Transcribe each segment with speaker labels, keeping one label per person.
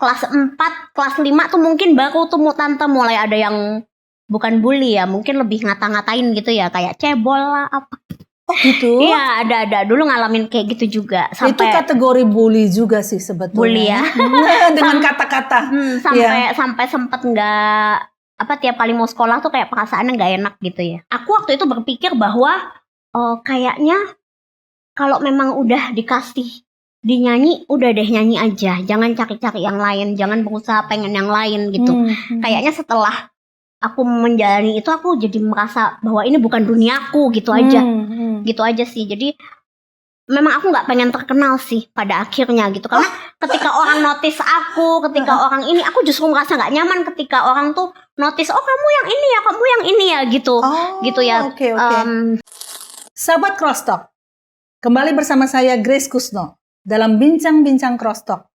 Speaker 1: kelas 4, kelas 5 tuh mungkin baru tuh tante mulai ada yang bukan bully ya, mungkin lebih ngata-ngatain gitu ya, kayak cebol lah apa.
Speaker 2: Oh gitu?
Speaker 1: Iya, ada dulu ngalamin kayak gitu juga.
Speaker 2: Itu kategori bully juga sih sebetulnya.
Speaker 1: Bully ya.
Speaker 2: Dengan kata-kata.
Speaker 1: Sampai sempet nggak tiap kali mau sekolah tuh kayak perasaannya nggak enak gitu ya. Aku waktu itu berpikir bahwa kayaknya kalau memang udah dikasih dinyanyi, udah deh nyanyi aja, jangan cari-cari yang lain, jangan berusaha pengen yang lain gitu. Kayaknya setelah aku menjalani itu, aku jadi merasa bahwa ini bukan duniaku gitu aja. Gitu aja sih. Jadi memang aku nggak pengen terkenal sih pada akhirnya gitu. Karena ketika orang notice aku, ketika orang ini, aku justru merasa nggak nyaman ketika orang tuh notice, oh kamu yang ini ya, kamu yang ini ya gitu. Gitu ya.
Speaker 2: Okay. Sahabat Cross Talk, kembali bersama saya Grace Kusno dalam Bincang-Bincang Cross Talk,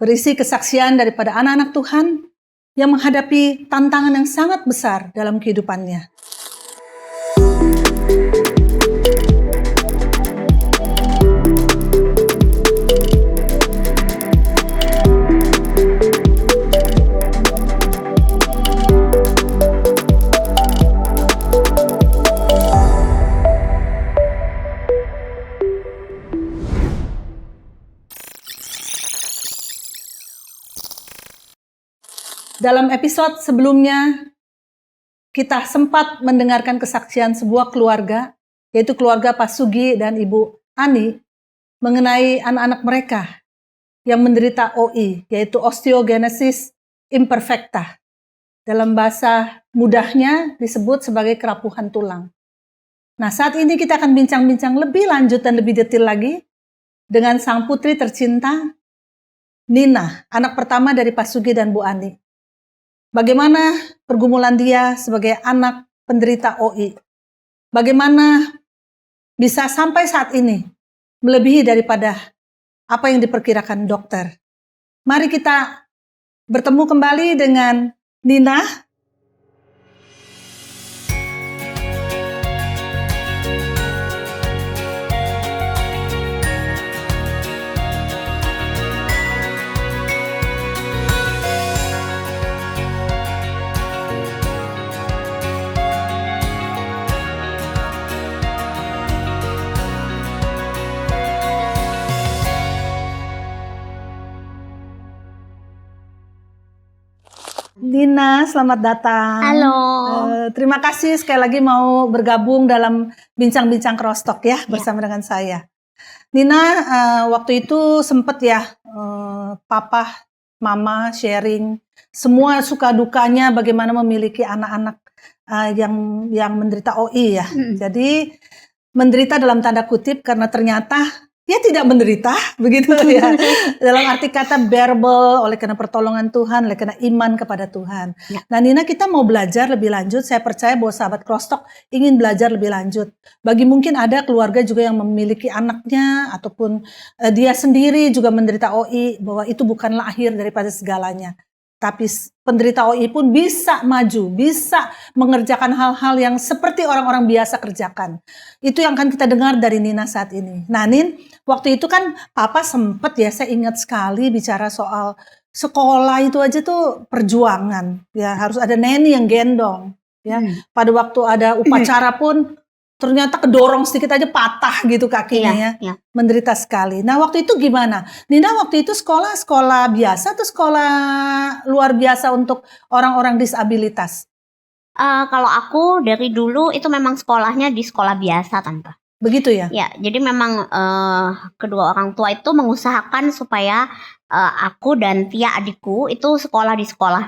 Speaker 2: berisi kesaksian daripada anak-anak Tuhan yang menghadapi tantangan yang sangat besar dalam kehidupannya. Dalam episode sebelumnya, kita sempat mendengarkan kesaksian sebuah keluarga, yaitu keluarga Pak Sugi dan Ibu Ani, mengenai anak-anak mereka yang menderita OI, yaitu osteogenesis imperfecta. Dalam bahasa mudahnya disebut sebagai kerapuhan tulang. Nah, saat ini kita akan bincang-bincang lebih lanjut dan lebih detail lagi dengan sang putri tercinta, Nina, anak pertama dari Pak Sugi dan Bu Ani. Bagaimana pergumulan dia sebagai anak penderita OI? Bagaimana bisa sampai saat ini melebihi daripada apa yang diperkirakan dokter? Mari kita bertemu kembali dengan Nina. Nina, selamat datang.
Speaker 1: Halo.
Speaker 2: Terima kasih sekali lagi mau bergabung dalam Bincang-Bincang Cross Talk ya bersama dengan saya. Nina, waktu itu sempet ya papa, mama sharing semua suka dukanya bagaimana memiliki anak-anak yang menderita OI ya. Jadi menderita dalam tanda kutip karena ternyata dia tidak menderita, begitu ya. Dalam arti kata bearable oleh karena pertolongan Tuhan, oleh karena iman kepada Tuhan. Ya. Nah Nina, kita mau belajar lebih lanjut. Saya percaya bahwa sahabat Cross Talk ingin belajar lebih lanjut. Bagi mungkin ada keluarga juga yang memiliki anaknya, ataupun dia sendiri juga menderita OI, bahwa itu bukanlah akhir daripada segalanya. Tapi penderita OI pun bisa maju, bisa mengerjakan hal-hal yang seperti orang-orang biasa kerjakan. Itu yang akan kita dengar dari Nina saat ini. Nah Nin, waktu itu kan Papa sempet ya, saya ingat sekali bicara soal sekolah itu aja tuh perjuangan. Ya harus ada neni yang gendong. Ya, pada waktu ada upacara pun ternyata kedorong sedikit aja patah gitu kakinya ya. Menderita sekali. Nah waktu itu gimana? Nina waktu itu sekolah biasa atau sekolah luar biasa untuk orang-orang disabilitas?
Speaker 1: Kalau aku dari dulu itu memang sekolahnya di sekolah biasa Tante.
Speaker 2: Begitu ya?
Speaker 1: Ya, jadi memang kedua orang tua itu mengusahakan supaya aku dan Tia adikku itu sekolah di sekolah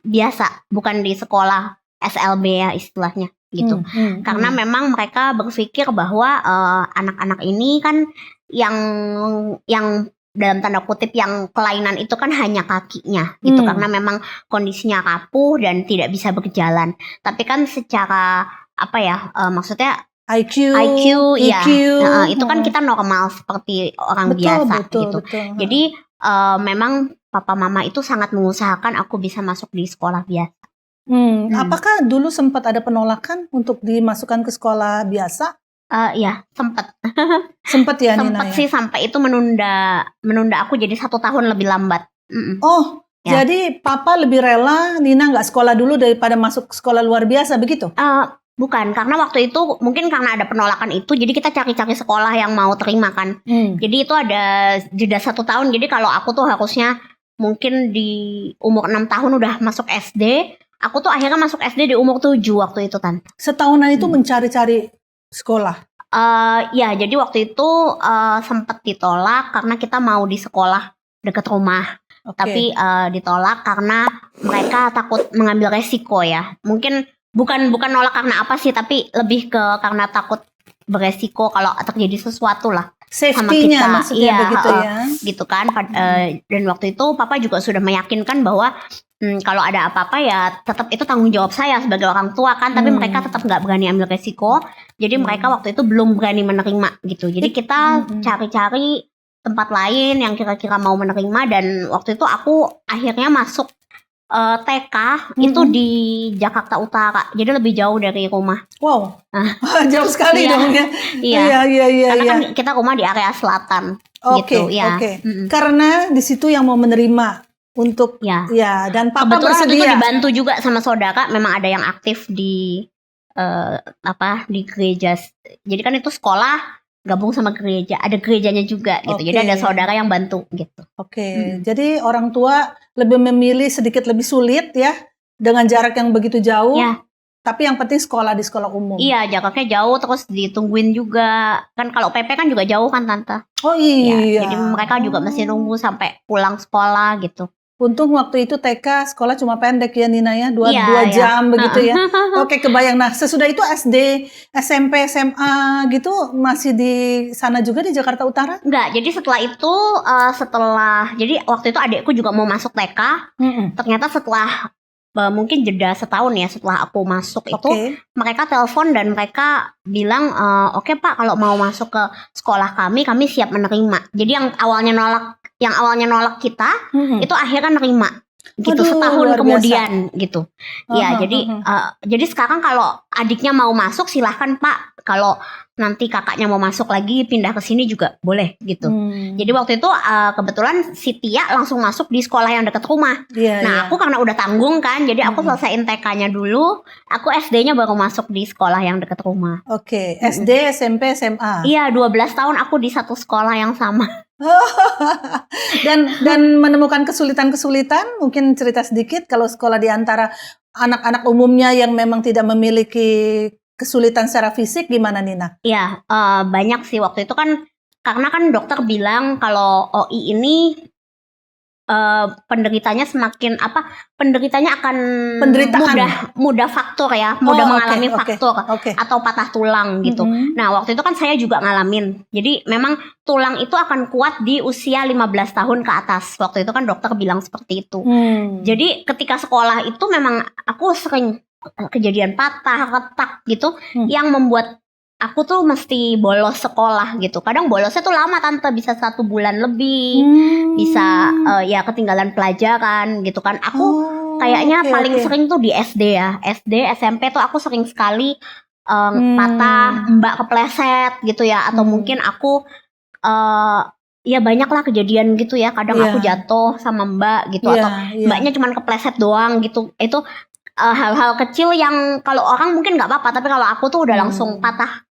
Speaker 1: biasa, bukan di sekolah SLB ya istilahnya gitu. Karena memang mereka berpikir bahwa anak-anak ini kan yang dalam tanda kutip yang kelainan itu kan hanya kakinya gitu, karena memang kondisinya rapuh dan tidak bisa berjalan. Tapi kan secara maksudnya IQ ya, itu kan kita normal seperti orang biasa gitu. Betul. Jadi memang papa mama itu sangat mengusahakan aku bisa masuk di sekolah biasa.
Speaker 2: Apakah dulu sempat ada penolakan untuk dimasukkan ke sekolah biasa?
Speaker 1: Ya sempat.
Speaker 2: Sempat ya Nina.
Speaker 1: Sempat sih, sampai itu menunda aku jadi 1 tahun lebih lambat.
Speaker 2: Oh,
Speaker 1: Ya.
Speaker 2: jadi papa lebih rela Nina nggak sekolah dulu daripada masuk sekolah luar biasa begitu?
Speaker 1: Bukan, karena waktu itu mungkin karena ada penolakan itu, jadi kita cari-cari sekolah yang mau terima kan. Jadi itu ada jeda 1 tahun. Jadi kalau aku tuh harusnya mungkin di umur 6 tahun udah masuk SD, aku tuh akhirnya masuk SD di umur 7 waktu itu, Tante.
Speaker 2: Setahunan itu mencari-cari sekolah.
Speaker 1: Ya, jadi waktu itu sempat ditolak karena kita mau di sekolah dekat rumah.
Speaker 2: Oke.
Speaker 1: Tapi ditolak karena mereka takut mengambil resiko ya. Mungkin bukan nolak karena apa sih, tapi lebih ke karena takut beresiko kalau terjadi sesuatu lah sama
Speaker 2: Safety-nya
Speaker 1: kita.
Speaker 2: maksudnya
Speaker 1: Iya,
Speaker 2: begitu ya.
Speaker 1: gitu kan. Dan waktu itu papa juga sudah meyakinkan bahwa kalau ada apa-apa ya tetap itu tanggung jawab saya sebagai orang tua kan. Tapi mereka tetap nggak berani ambil resiko. Jadi mereka waktu itu belum berani menerima gitu. Jadi kita cari-cari tempat lain yang kira-kira mau menerima. Dan waktu itu aku akhirnya masuk TK itu di Jakarta Utara, jadi lebih jauh dari rumah.
Speaker 2: Wow, jauh sekali
Speaker 1: Iya.
Speaker 2: dong ya.
Speaker 1: Iya. Karena
Speaker 2: Iya.
Speaker 1: kan kita rumah di area selatan.
Speaker 2: Oke,
Speaker 1: gitu, ya.
Speaker 2: oke. Karena di situ yang mau menerima untuk
Speaker 1: Ya.
Speaker 2: dan papa
Speaker 1: Kebetulan waktu itu
Speaker 2: bersedia.
Speaker 1: dibantu juga sama saudara, memang ada yang aktif di di gereja. Jadi kan itu sekolah gabung sama gereja, ada gerejanya juga gitu. Jadi ada saudara yang bantu gitu.
Speaker 2: Oke, jadi orang tua lebih memilih sedikit lebih sulit ya dengan jarak yang begitu jauh.
Speaker 1: Ya.
Speaker 2: Tapi yang penting sekolah di sekolah umum.
Speaker 1: Iya, jaraknya jauh, terus ditungguin juga. Kan kalau PP kan juga jauh kan, Tante.
Speaker 2: Oh iya.
Speaker 1: Ya, jadi mereka juga mesti nunggu sampai pulang sekolah gitu.
Speaker 2: Untung waktu itu TK sekolah cuma pendek ya Nina ya, 2
Speaker 1: Iya,
Speaker 2: jam begitu ya. Oke, kebayang. Nah, sesudah itu SD, SMP, SMA gitu masih di sana juga di Jakarta Utara?
Speaker 1: Enggak, jadi setelah itu jadi waktu itu adikku juga mau masuk TK. Ternyata setelah mungkin jeda setahun ya setelah aku masuk itu, mereka telepon dan mereka bilang oke Pak, kalau mau masuk ke sekolah kami siap menerima. Jadi yang awalnya nolak kita itu akhirnya nerima gitu.
Speaker 2: Aduh,
Speaker 1: setahun
Speaker 2: luar
Speaker 1: kemudian gitu. Ya, jadi sekarang kalau adiknya mau masuk silahkan Pak. Kalau nanti kakaknya mau masuk lagi pindah ke sini juga boleh gitu. Jadi waktu itu kebetulan si Tia langsung masuk di sekolah yang dekat rumah. Aku karena udah tanggung kan, jadi aku selesaiin TK-nya dulu, aku SD-nya baru masuk di sekolah yang dekat rumah.
Speaker 2: Oke, SD, SMP, SMA.
Speaker 1: Iya, 12 tahun aku di satu sekolah yang sama.
Speaker 2: dan menemukan kesulitan-kesulitan, mungkin cerita sedikit kalau sekolah di antara anak-anak umumnya yang memang tidak memiliki kesulitan secara fisik, gimana Nina?
Speaker 1: Iya, banyak sih waktu itu kan, karena kan dokter bilang kalau OI ini penderitanya akan mudah faktur ya, mengalami faktur atau patah tulang gitu. Nah, waktu itu kan saya juga ngalamin. Jadi memang tulang itu akan kuat di usia 15 tahun ke atas. Waktu itu kan dokter bilang seperti itu. Jadi ketika sekolah itu memang aku sering kejadian patah, retak gitu, yang membuat aku tuh mesti bolos sekolah gitu. Kadang bolosnya tuh lama Tante, bisa 1 bulan lebih, bisa ya ketinggalan pelajaran gitu kan. Aku kayaknya paling sering tuh di SD ya, SD, SMP tuh aku sering sekali patah, mbak kepleset gitu ya, atau mungkin aku ya banyak lah kejadian gitu ya. Kadang aku jatuh sama mbak gitu, atau mbaknya cuman kepleset doang gitu. Itu hal-hal kecil yang kalau orang mungkin nggak apa-apa, tapi kalau aku tuh udah langsung patah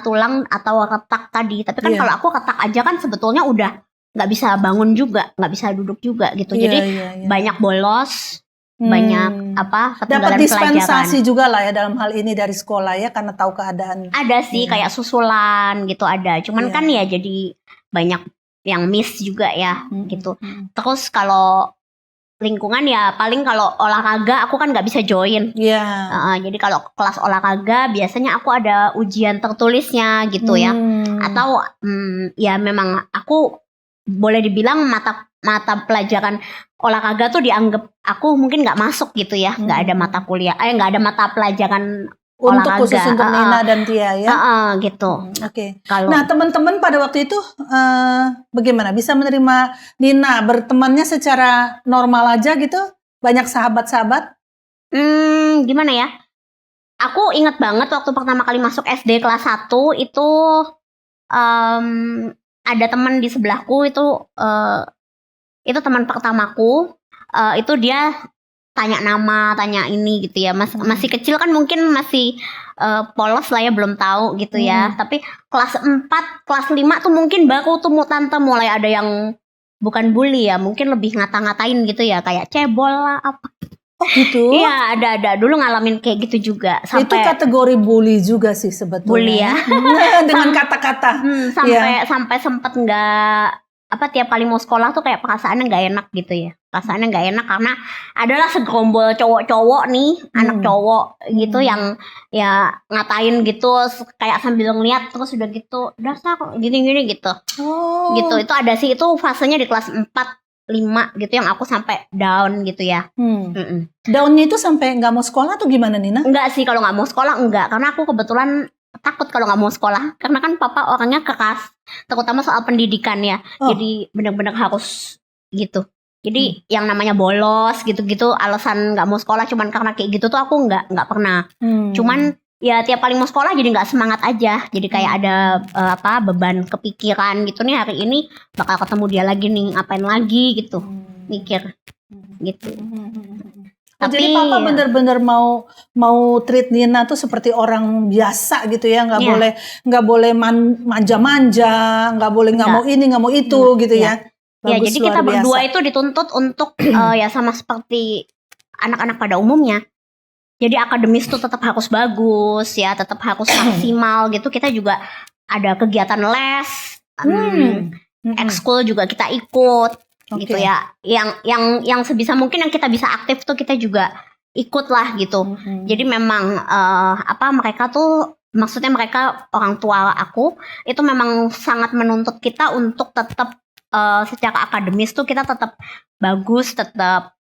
Speaker 1: tulang atau retak tadi. Tapi kan kalau aku retak aja kan sebetulnya udah nggak bisa bangun juga, nggak bisa duduk juga gitu. Jadi banyak bolos, banyak ketinggalan
Speaker 2: dapat dispensasi
Speaker 1: pelajaran
Speaker 2: juga lah ya dalam hal ini dari sekolah ya, karena tahu keadaan.
Speaker 1: Ada sih kayak susulan gitu ada. Cuman kan ya jadi banyak yang miss juga ya gitu. Terus kalau lingkungan ya paling kalau olahraga aku kan nggak bisa join. Jadi kalau kelas olahraga biasanya aku ada ujian tertulisnya gitu ya. Atau ya memang aku boleh dibilang mata pelajaran olahraga tuh dianggap aku mungkin nggak masuk gitu ya. Nggak ada mata kuliah, nggak ada mata pelajaran
Speaker 2: untuk
Speaker 1: olahraga.
Speaker 2: Khusus untuk Nina dan Tia ya.
Speaker 1: Gitu.
Speaker 2: Nah, teman-teman pada waktu itu bagaimana bisa menerima Nina bertemannya secara normal aja gitu? Banyak sahabat-sahabat?
Speaker 1: Gimana ya? Aku ingat banget waktu pertama kali masuk SD kelas 1 itu ada teman di sebelahku itu itu teman pertamaku. Itu dia tanya nama, tanya ini gitu ya. Masih kecil kan mungkin masih polos lah ya, belum tahu gitu ya. Tapi kelas 4, kelas 5 tuh mungkin baru tuh tante mulai ada yang bukan bully ya, mungkin lebih ngata-ngatain gitu ya, kayak cebol lah apa.
Speaker 2: Oh gitu?
Speaker 1: Iya, ada dulu ngalamin kayak gitu juga.
Speaker 2: Itu kategori bully juga sih sebetulnya.
Speaker 1: Bully ya.
Speaker 2: Dengan kata-kata.
Speaker 1: Sampai sempet nggak tiap kali mau sekolah tuh kayak perasaannya nggak enak gitu ya. Perasaannya nggak enak karena adalah segerombol cowok-cowok nih, anak cowok gitu yang ya ngatain gitu, kayak sambil ngeliat terus udah gitu, dasar gini-gini gitu. Gitu. Itu ada sih, itu fasenya di kelas 4, 5 gitu yang aku sampai down gitu ya.
Speaker 2: Downnya itu sampai nggak mau sekolah tuh gimana Nina?
Speaker 1: Enggak sih, kalau nggak mau sekolah enggak, karena aku kebetulan takut kalau nggak mau sekolah, karena kan papa orangnya keras, terutama soal pendidikan ya. Jadi benar-benar harus gitu. Jadi yang namanya bolos gitu-gitu, alasan nggak mau sekolah cuman karena kayak gitu tuh aku nggak pernah. Cuman ya tiap kali mau sekolah jadi nggak semangat aja. Jadi kayak ada beban kepikiran gitu nih, hari ini bakal ketemu dia lagi nih, ngapain lagi gitu, mikir gitu.
Speaker 2: Tapi jadi papa bener-bener mau treat Nina tuh seperti orang biasa gitu ya, nggak boleh manja-manja, nggak boleh nggak mau ini nggak mau itu gitu ya.
Speaker 1: Ya, jadi kita berdua itu dituntut untuk ya sama seperti anak-anak pada umumnya. Jadi akademis tuh tetap harus bagus ya, tetap harus maksimal gitu. Kita juga ada kegiatan les, ekskul juga kita ikut gitu ya. Yang sebisa mungkin yang kita bisa aktif tuh kita juga ikut lah gitu. Jadi memang mereka tuh, maksudnya mereka orang tua aku itu memang sangat menuntut kita untuk tetap secara akademis tuh kita tetap bagus, tetap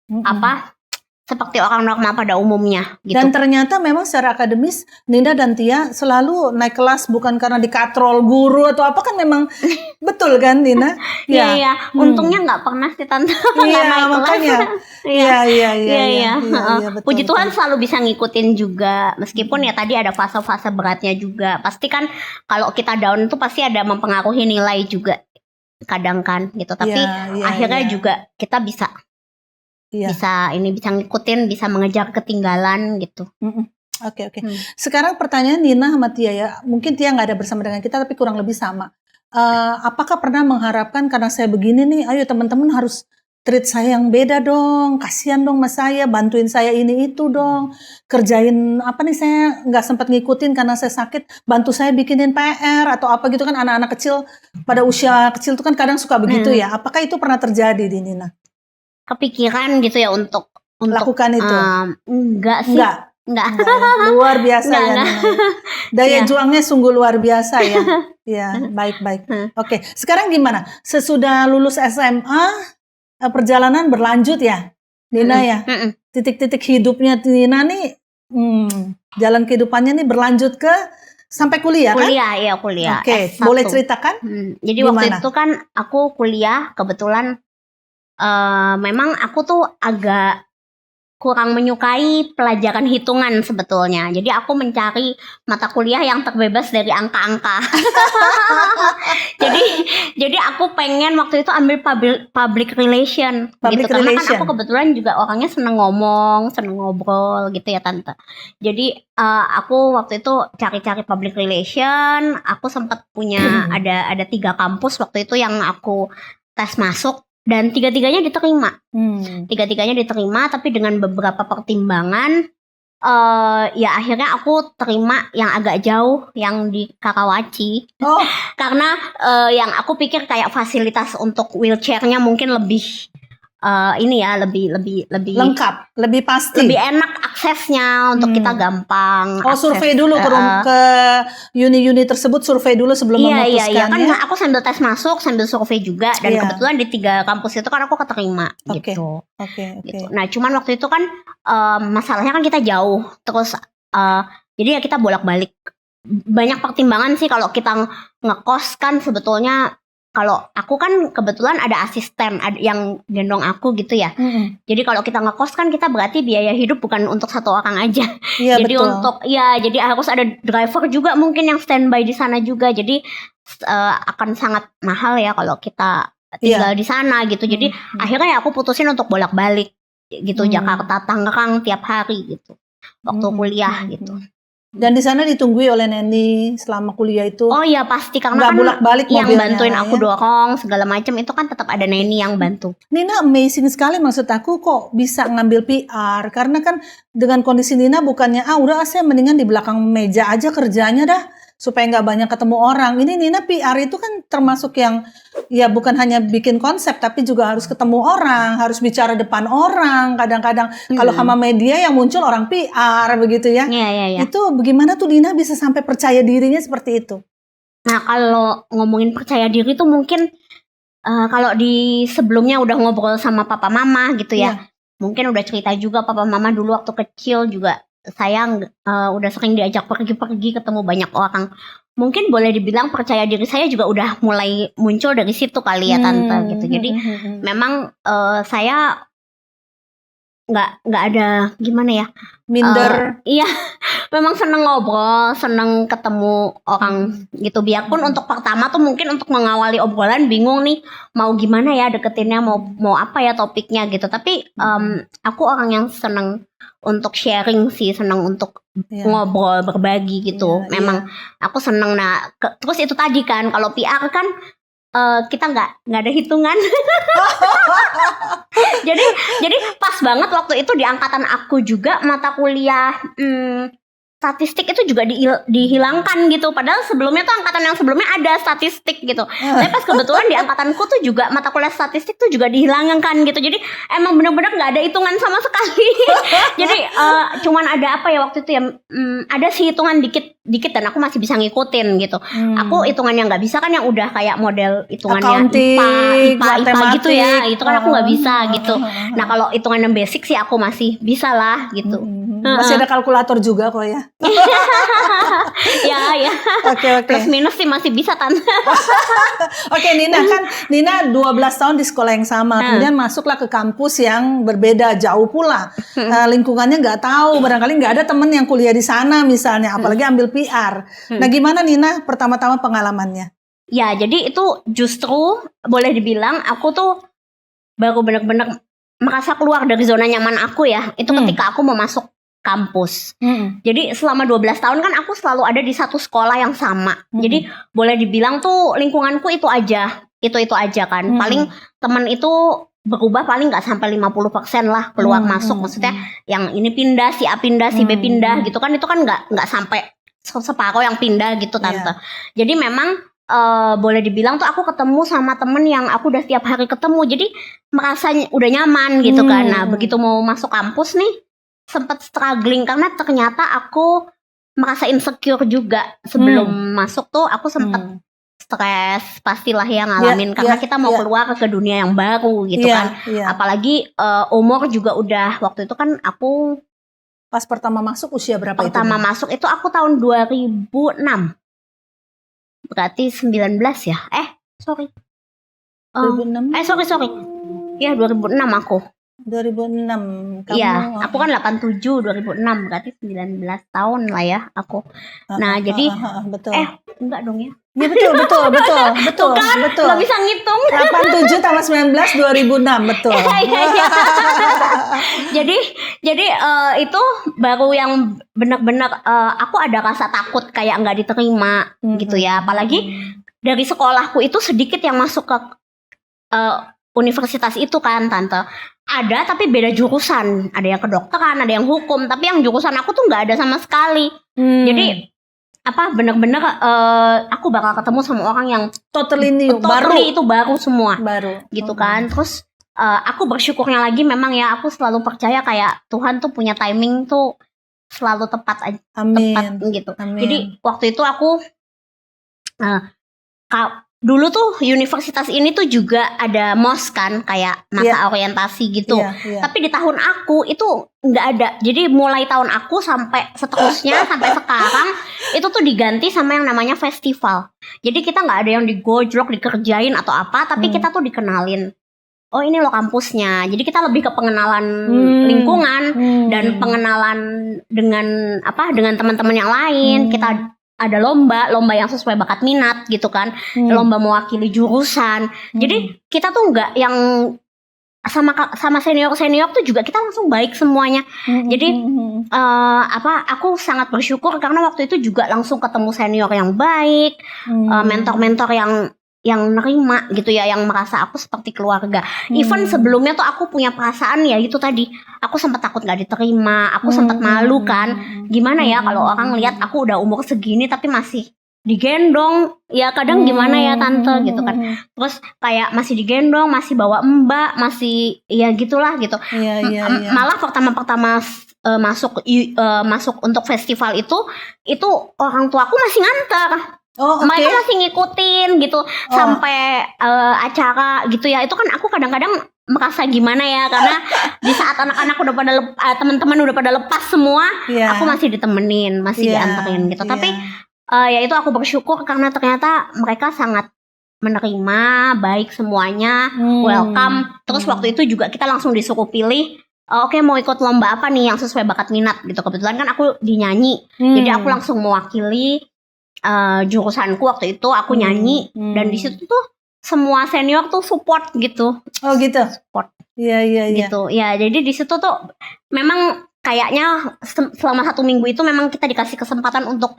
Speaker 1: seperti orang normal pada umumnya gitu.
Speaker 2: Dan ternyata memang secara akademis Nina dan Tia selalu naik kelas bukan karena dikatrol guru atau apa, kan memang betul kan Nina?
Speaker 1: Iya. Untungnya nggak pernah sih tante nggak naik
Speaker 2: makanya.
Speaker 1: kelas. Iya.
Speaker 2: Betul.
Speaker 1: Puji Tuhan selalu bisa ngikutin juga, meskipun ya tadi ada fase-fase beratnya juga. Pasti kan kalau kita down itu pasti ada mempengaruhi nilai juga kadang kan gitu. Tapi akhirnya juga kita bisa ngikutin, bisa mengejar ketinggalan gitu.
Speaker 2: Oke. Sekarang pertanyaan Nina sama Tia ya, mungkin Tia nggak ada bersama dengan kita tapi kurang lebih sama. Apakah pernah mengharapkan karena saya begini nih, ayo teman-teman harus treat saya yang beda dong, kasihan dong sama saya, bantuin saya ini itu dong, kerjain apa nih, saya nggak sempat ngikutin karena saya sakit, bantu saya bikinin PR atau apa gitu kan, anak-anak kecil pada usia kecil tuh kan kadang suka begitu ya. Apakah itu pernah terjadi di Nina?
Speaker 1: Kepikiran gitu ya untuk
Speaker 2: lakukan itu?
Speaker 1: Enggak sih. Enggak.
Speaker 2: Luar biasa ya. Daya juangnya sungguh luar biasa ya. Ya, baik. Oke, sekarang gimana? Sesudah lulus SMA, perjalanan berlanjut ya, Nina ya. Titik-titik hidupnya Nina nih, jalan kehidupannya nih berlanjut ke sampai kuliah kan?
Speaker 1: Kuliah.
Speaker 2: Oke,
Speaker 1: S1.
Speaker 2: boleh ceritakan?
Speaker 1: Jadi waktu itu kan aku kuliah, kebetulan memang aku tuh agak kurang menyukai pelajaran hitungan sebetulnya. Jadi aku mencari mata kuliah yang terbebas dari angka-angka. jadi aku pengen waktu itu ambil public relation gitu. Karena kan aku kebetulan juga orangnya seneng ngomong, seneng ngobrol gitu ya tante. Jadi aku waktu itu cari-cari public relation. Aku sempat punya ada 3 kampus waktu itu yang aku tes masuk. Dan tiga-tiganya diterima. Tiga-tiganya diterima, tapi dengan beberapa pertimbangan ya akhirnya aku terima yang agak jauh, yang di Karawaci. Karena yang aku pikir kayak fasilitas untuk wheelchairnya mungkin lebih lebih
Speaker 2: lengkap, lebih pasti,
Speaker 1: lebih enak aksesnya untuk kita gampang.
Speaker 2: Survei dulu ke uni-uni tersebut, survei dulu sebelum memutuskan.
Speaker 1: Iya kan aku sambil tes masuk, sambil survei juga, dan kebetulan di 3 kampus itu kan aku keterima gitu. Gitu. Nah cuman waktu itu kan masalahnya kan kita jauh, terus jadi ya kita bolak-balik. Banyak pertimbangan sih kalau kita ngekos kan sebetulnya. Kalau aku kan kebetulan ada asisten yang gendong aku gitu ya. Jadi kalau kita ngekos kan kita berarti biaya hidup bukan untuk 1 orang aja. Jadi betul. Jadi harus ada driver juga mungkin yang standby di sana juga. Jadi akan sangat mahal ya kalau kita tinggal di sana gitu. Jadi akhirnya aku putusin untuk bolak-balik gitu, Jakarta Tangerang tiap hari gitu waktu kuliah gitu.
Speaker 2: Dan di sana ditunggui oleh Neni selama kuliah itu.
Speaker 1: Oh iya pasti, karena
Speaker 2: nggak
Speaker 1: kan
Speaker 2: bolak-balik
Speaker 1: yang
Speaker 2: mobilnya
Speaker 1: bantuin
Speaker 2: lah
Speaker 1: aku
Speaker 2: ya.
Speaker 1: dorong segala macam itu kan tetap ada Neni yang bantu.
Speaker 2: Nina amazing sekali, maksud aku kok bisa ngambil PR, karena kan dengan kondisi Nina bukannya udah saya mendingan di belakang meja aja kerjanya dah supaya nggak banyak ketemu orang. Ini Nina PR itu kan termasuk yang ya bukan hanya bikin konsep tapi juga harus ketemu orang, harus bicara depan orang. Kadang-kadang kalau sama media yang muncul orang PR begitu ya.
Speaker 1: Iya.
Speaker 2: Itu bagaimana tuh Nina bisa sampai percaya dirinya seperti itu?
Speaker 1: Nah kalau ngomongin percaya diri tuh mungkin kalau di sebelumnya udah ngobrol sama papa mama gitu ya, mungkin udah cerita juga papa mama dulu waktu kecil juga saya udah sering diajak pergi-pergi ketemu banyak orang. Mungkin boleh dibilang percaya diri saya juga udah mulai muncul dari situ kali ya tante gitu. Jadi memang saya nggak ada gimana ya,
Speaker 2: minder.
Speaker 1: Iya memang seneng ngobrol, seneng ketemu orang gitu. Biarpun untuk pertama tuh mungkin untuk mengawali obrolan bingung nih mau gimana ya deketinnya, mau apa ya topiknya gitu. Tapi aku orang yang seneng untuk sharing sih, seneng untuk ngobrol, berbagi gitu. Memang aku seneng. Nah terus itu tadi kan kalau PR kan kita nggak ada hitungan. jadi pas banget waktu itu di angkatan aku juga mata kuliah statistik itu juga dihilangkan gitu. Padahal sebelumnya tuh angkatan yang sebelumnya ada statistik gitu. Tapi pas kebetulan di angkatanku tuh juga mata kuliah statistik tuh juga dihilangkan gitu. Jadi emang benar-benar nggak ada hitungan sama sekali. Jadi cuman ada apa ya waktu itu ya, ada sih hitungan dikit dan aku masih bisa ngikutin gitu. Aku hitungan yang nggak bisa kan yang udah kayak model hitungannya IPA gitu ya. Itu kan aku nggak bisa gitu. Nah kalau hitungan yang basic sih aku masih bisa lah gitu.
Speaker 2: Masih ada kalkulator juga kok ya.
Speaker 1: ya. Oke. Plus minus sih masih bisa tante.
Speaker 2: Oke, Nina 12 tahun di sekolah yang sama, kemudian masuklah ke kampus yang berbeda jauh pula. Lingkungannya nggak tahu, barangkali nggak ada temen yang kuliah di sana misalnya, apalagi ambil PR. Nah, gimana Nina pertama-tama pengalamannya?
Speaker 1: Ya, jadi itu justru boleh dibilang aku tuh baru benar-benar merasa keluar dari zona nyaman aku ya. Itu ketika aku mau masuk kampus. Jadi selama 12 tahun kan aku selalu ada di satu sekolah yang sama. Jadi boleh dibilang tuh lingkunganku itu aja kan. Paling teman itu berubah paling nggak sampai 50% lah keluar masuk. Maksudnya yang ini pindah, si A pindah, si B pindah gitu kan. Itu kan nggak sampai separuh yang pindah gitu tante. Jadi memang boleh dibilang tuh aku ketemu sama temen yang aku udah tiap hari ketemu. Jadi merasa udah nyaman gitu kan. Nah begitu mau masuk kampus nih sempat struggling karena ternyata aku merasa insecure juga sebelum masuk tuh. Aku sempat stres pastilah yang ngalamin karena kita mau keluar ke dunia yang baru gitu kan. Apalagi umur juga udah waktu itu kan aku
Speaker 2: pas pertama masuk usia berapa itu?
Speaker 1: Pertama masuk itu aku tahun 2006. Berarti 19 ya? Sorry.
Speaker 2: 2006?
Speaker 1: Sorry. Ya 2006 aku.
Speaker 2: 2006.
Speaker 1: Iya, aku kan 87, 2006 berarti 19 tahun lah ya aku. Nah, jadi
Speaker 2: betul.
Speaker 1: Enggak dong ya.
Speaker 2: Iya betul.
Speaker 1: Kan,
Speaker 2: betul.
Speaker 1: Gak bisa ngitung.
Speaker 2: 87 tambah 19 2006 betul.
Speaker 1: Iya. Jadi itu baru yang benar-benar aku ada rasa takut kayak nggak diterima gitu ya. Apalagi dari sekolahku itu sedikit yang masuk ke universitas itu kan tante. Ada tapi beda jurusan. Ada yang kedokteran, ada yang hukum. Tapi yang jurusan aku tuh nggak ada sama sekali. Jadi benar-benar aku bakal ketemu sama orang yang
Speaker 2: totally new,
Speaker 1: baru semua.
Speaker 2: Baru.
Speaker 1: Gitu kan. Terus aku bersyukurnya lagi memang ya aku selalu percaya kayak Tuhan tuh punya timing tuh selalu tepat tepat gitu. Amin. Jadi waktu itu aku dulu tuh universitas ini tuh juga ada MOS kan kayak masa orientasi gitu. Tapi di tahun aku itu nggak ada. Jadi mulai tahun aku sampai seterusnya sampai sekarang itu tuh diganti sama yang namanya festival. Jadi kita nggak ada yang digojlok, dikerjain atau apa, tapi kita tuh dikenalin. Oh ini loh kampusnya. Jadi kita lebih ke pengenalan lingkungan dan pengenalan dengan teman-teman yang lain. Kita ada lomba yang sesuai bakat minat gitu kan, lomba mewakili jurusan. Jadi kita tuh nggak yang sama senior tuh juga kita langsung baik semuanya. Jadi aku sangat bersyukur karena waktu itu juga langsung ketemu senior yang baik, mentor-mentor yang nerima gitu ya, yang merasa aku seperti keluarga. Even sebelumnya tuh aku punya perasaan ya itu tadi, aku sempat takut nggak diterima, aku sempat malu kan, gimana ya kalau orang lihat aku udah umur segini tapi masih digendong, ya kadang gimana ya tante gitu kan. Terus kayak masih digendong, masih bawa mbak, masih ya gitulah gitu. Malah pertama masuk untuk festival itu orang tuaku masih nganter. Mereka masih ngikutin gitu sampai acara gitu ya. Itu kan aku kadang-kadang merasa gimana ya, karena di saat anak-anak udah pada teman-teman udah pada lepas semua, aku masih ditemenin, masih dianterin gitu. Tapi ya itu aku bersyukur karena ternyata mereka sangat menerima, baik semuanya, welcome. Terus waktu itu juga kita langsung disuruh pilih, oke, mau ikut lomba apa nih yang sesuai bakat minat gitu. Kebetulan kan aku dinyanyi, jadi aku langsung mewakili jurusanku waktu itu, aku nyanyi. Dan di situ tuh semua senior tuh support gitu.
Speaker 2: Oh gitu.
Speaker 1: Support.
Speaker 2: Iya.
Speaker 1: Gitu. Ya, jadi di situ tuh memang kayaknya selama 1 minggu itu memang kita dikasih kesempatan untuk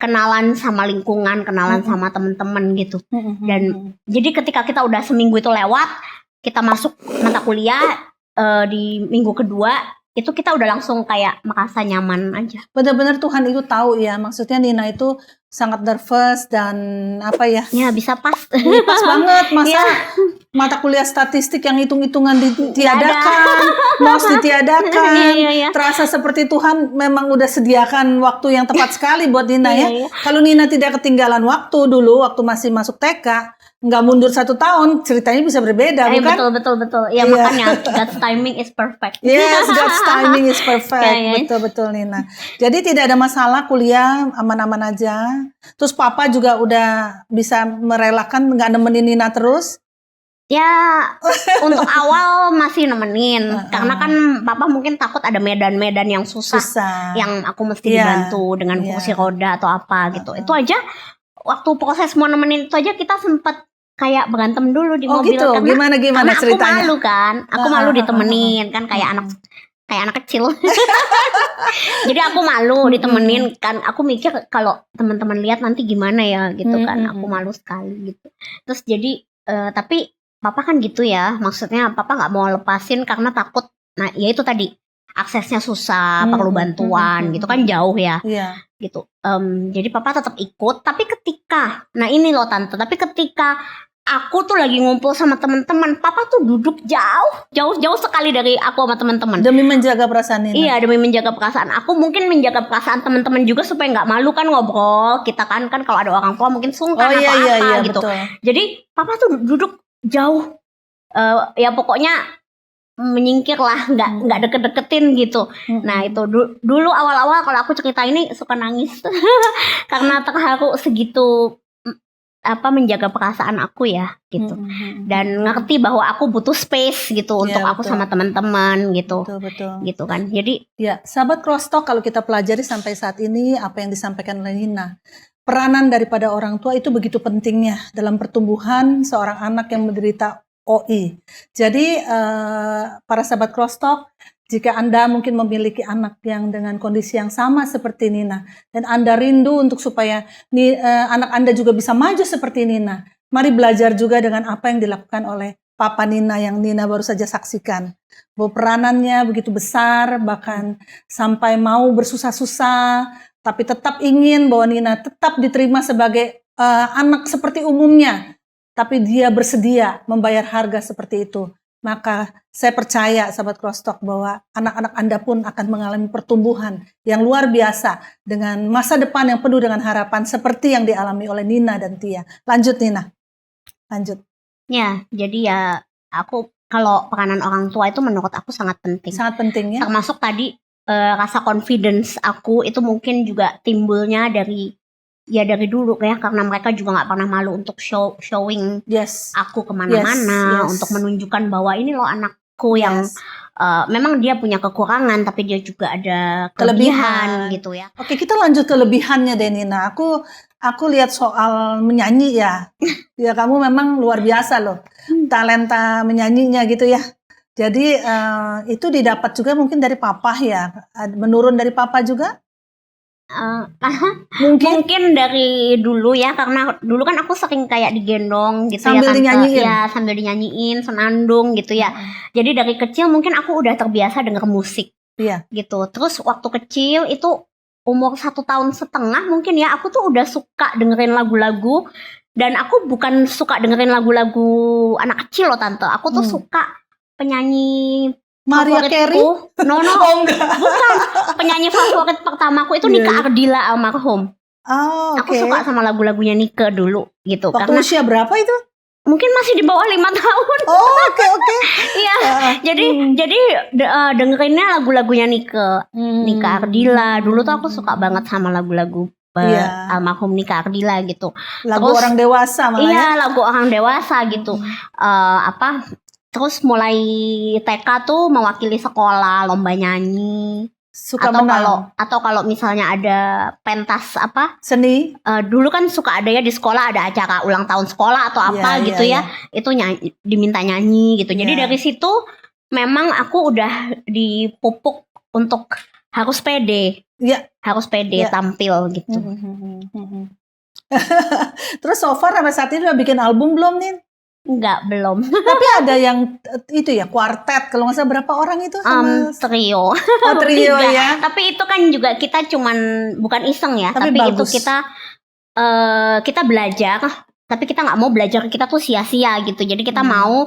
Speaker 1: kenalan sama lingkungan, kenalan sama teman-teman gitu. Dan jadi ketika kita udah seminggu itu lewat, kita masuk mata kuliah di minggu kedua, itu kita udah langsung kayak merasa nyaman aja.
Speaker 2: Benar-benar Tuhan itu tahu ya, maksudnya Nina itu sangat nervous dan apa ya?
Speaker 1: Ya bisa pas.
Speaker 2: Pas banget, masa mata kuliah statistik yang hitung-hitungan ditiadakan, MOS ditiadakan. Terasa seperti Tuhan memang udah sediakan waktu yang tepat sekali buat Nina ya. Kalau Nina tidak ketinggalan waktu dulu, waktu masih masuk TK, nggak mundur 1 tahun, ceritanya bisa berbeda, bukan?
Speaker 1: Betul. Ya makanya God's timing is perfect.
Speaker 2: Yes, God's timing is perfect. Betul Nina. Jadi tidak ada masalah, kuliah aman-aman aja. Terus papa juga udah bisa merelakan nggak nemenin Nina terus?
Speaker 1: Ya untuk awal masih nemenin, karena kan papa mungkin takut ada medan-medan yang susah. Yang aku mesti dibantu dengan kursi roda atau apa gitu. Itu aja waktu proses mau nemenin itu aja kita sempat kayak berantem dulu di mobil.
Speaker 2: Gitu. Gimana
Speaker 1: karena
Speaker 2: ceritanya?
Speaker 1: Aku malu kan, aku malu ditemenin kan kayak anak kecil. Jadi aku malu ditemenin kan, aku mikir kalau teman-teman lihat nanti gimana ya gitu kan, aku malu sekali gitu. Terus jadi tapi papa kan gitu ya, maksudnya papa nggak mau lepasin karena takut. Nah ya itu tadi, aksesnya susah, perlu bantuan gitu kan, jauh ya. Gitu. Jadi papa tetap ikut, tapi ketika aku tuh lagi ngumpul sama teman-teman, papa tuh duduk jauh sekali dari aku sama teman-teman.
Speaker 2: Demi menjaga perasaan Nina.
Speaker 1: Iya, demi menjaga perasaan aku, mungkin menjaga perasaan teman-teman juga supaya nggak malu kan ngobrol. Kita kan kalau ada orang tua mungkin sungkan apa gitu. Betul. Jadi papa tuh duduk jauh, ya pokoknya menyingkir lah, nggak deket-deketin gitu. Nah itu dulu awal-awal kalau aku cerita ini suka nangis karena terharu segitu menjaga perasaan aku ya gitu. Dan ngerti bahwa aku butuh space gitu untuk aku sama teman-teman gitu.
Speaker 2: Betul.
Speaker 1: Gitu kan. Jadi
Speaker 2: ya, sahabat Crosstalk, kalau kita pelajari sampai saat ini apa yang disampaikan oleh Nina, peranan daripada orang tua itu begitu pentingnya dalam pertumbuhan seorang anak yang menderita OI. Jadi para sahabat Crosstalk, jika Anda mungkin memiliki anak yang dengan kondisi yang sama seperti Nina, dan Anda rindu untuk supaya anak Anda juga bisa maju seperti Nina, mari belajar juga dengan apa yang dilakukan oleh Papa Nina yang Nina baru saja saksikan. Bahwa peranannya begitu besar, bahkan sampai mau bersusah-susah, tapi tetap ingin bahwa Nina tetap diterima sebagai anak seperti umumnya. Tapi dia bersedia membayar harga seperti itu. Maka saya percaya sahabat Crosstalk bahwa anak-anak Anda pun akan mengalami pertumbuhan yang luar biasa dengan masa depan yang penuh dengan harapan seperti yang dialami oleh Nina dan Tia. Lanjut Nina, lanjut.
Speaker 1: Ya, jadi ya aku kalau peranan orang tua itu menurut aku sangat penting.
Speaker 2: Sangat penting ya.
Speaker 1: Termasuk tadi rasa confidence aku itu mungkin juga timbulnya dari dulu ya, karena mereka juga nggak pernah malu untuk showing aku kemana-mana, untuk menunjukkan bahwa ini loh anakku yang memang dia punya kekurangan tapi dia juga ada kelebihan gitu ya.
Speaker 2: Oke, kita lanjut kelebihannya deh Nina. Aku lihat soal menyanyi ya. Ya kamu memang luar biasa loh. Talenta menyanyinya gitu ya. Jadi itu didapat juga mungkin dari papa ya. Menurun dari papa juga?
Speaker 1: Mungkin dari dulu ya, karena dulu kan aku sering kayak digendong gitu
Speaker 2: Sambil
Speaker 1: ya tante,
Speaker 2: dinyanyiin?
Speaker 1: ya sambil dinyanyiin, senandung gitu ya. Jadi dari kecil mungkin aku udah terbiasa denger musik
Speaker 2: Iya.
Speaker 1: gitu. Terus waktu kecil itu umur 1,5 tahun mungkin ya, aku tuh udah suka dengerin lagu-lagu. Dan aku bukan suka dengerin lagu-lagu anak kecil loh tante. Aku tuh suka penyanyi
Speaker 2: Mariah Carey?
Speaker 1: favoritku. No,
Speaker 2: Oh enggak.
Speaker 1: bukan. Penyanyi favorit pertamaku itu Nika Ardila almarhum.
Speaker 2: Oh,
Speaker 1: Aku
Speaker 2: oke.
Speaker 1: suka sama lagu-lagunya Nika dulu gitu.
Speaker 2: Waktu
Speaker 1: Karena
Speaker 2: usia berapa itu?
Speaker 1: mungkin masih di bawah 5 tahun.
Speaker 2: Oh, oke.
Speaker 1: Iya. Jadi dengerinnya lagu-lagunya Nika Ardila. Dulu tuh aku suka banget sama lagu-lagu almarhum Nika Ardila gitu.
Speaker 2: Lagu
Speaker 1: Terus,
Speaker 2: orang dewasa malah ya?
Speaker 1: Iya, lagu orang dewasa gitu. Terus mulai TK tuh mewakili sekolah lomba nyanyi.
Speaker 2: Suka menang.
Speaker 1: Atau kalau misalnya ada pentas
Speaker 2: seni,
Speaker 1: dulu kan suka ada ya di sekolah, ada acara ulang tahun sekolah atau apa gitu ya. Itu diminta nyanyi gitu. Jadi dari situ memang aku udah dipupuk untuk harus pede. Harus pede tampil gitu.
Speaker 2: Terus so far sampai saat ini udah bikin album belum nih?
Speaker 1: Enggak, belum.
Speaker 2: Tapi ada yang itu ya, kuartet, kalau nggak salah berapa orang itu sama
Speaker 1: trio.
Speaker 2: Oh, trio ya.
Speaker 1: Tapi itu kan juga kita cuman bukan iseng ya, tapi
Speaker 2: bagus.
Speaker 1: itu kita belajar, tapi kita nggak mau belajar kita tuh sia-sia gitu. Jadi kita mau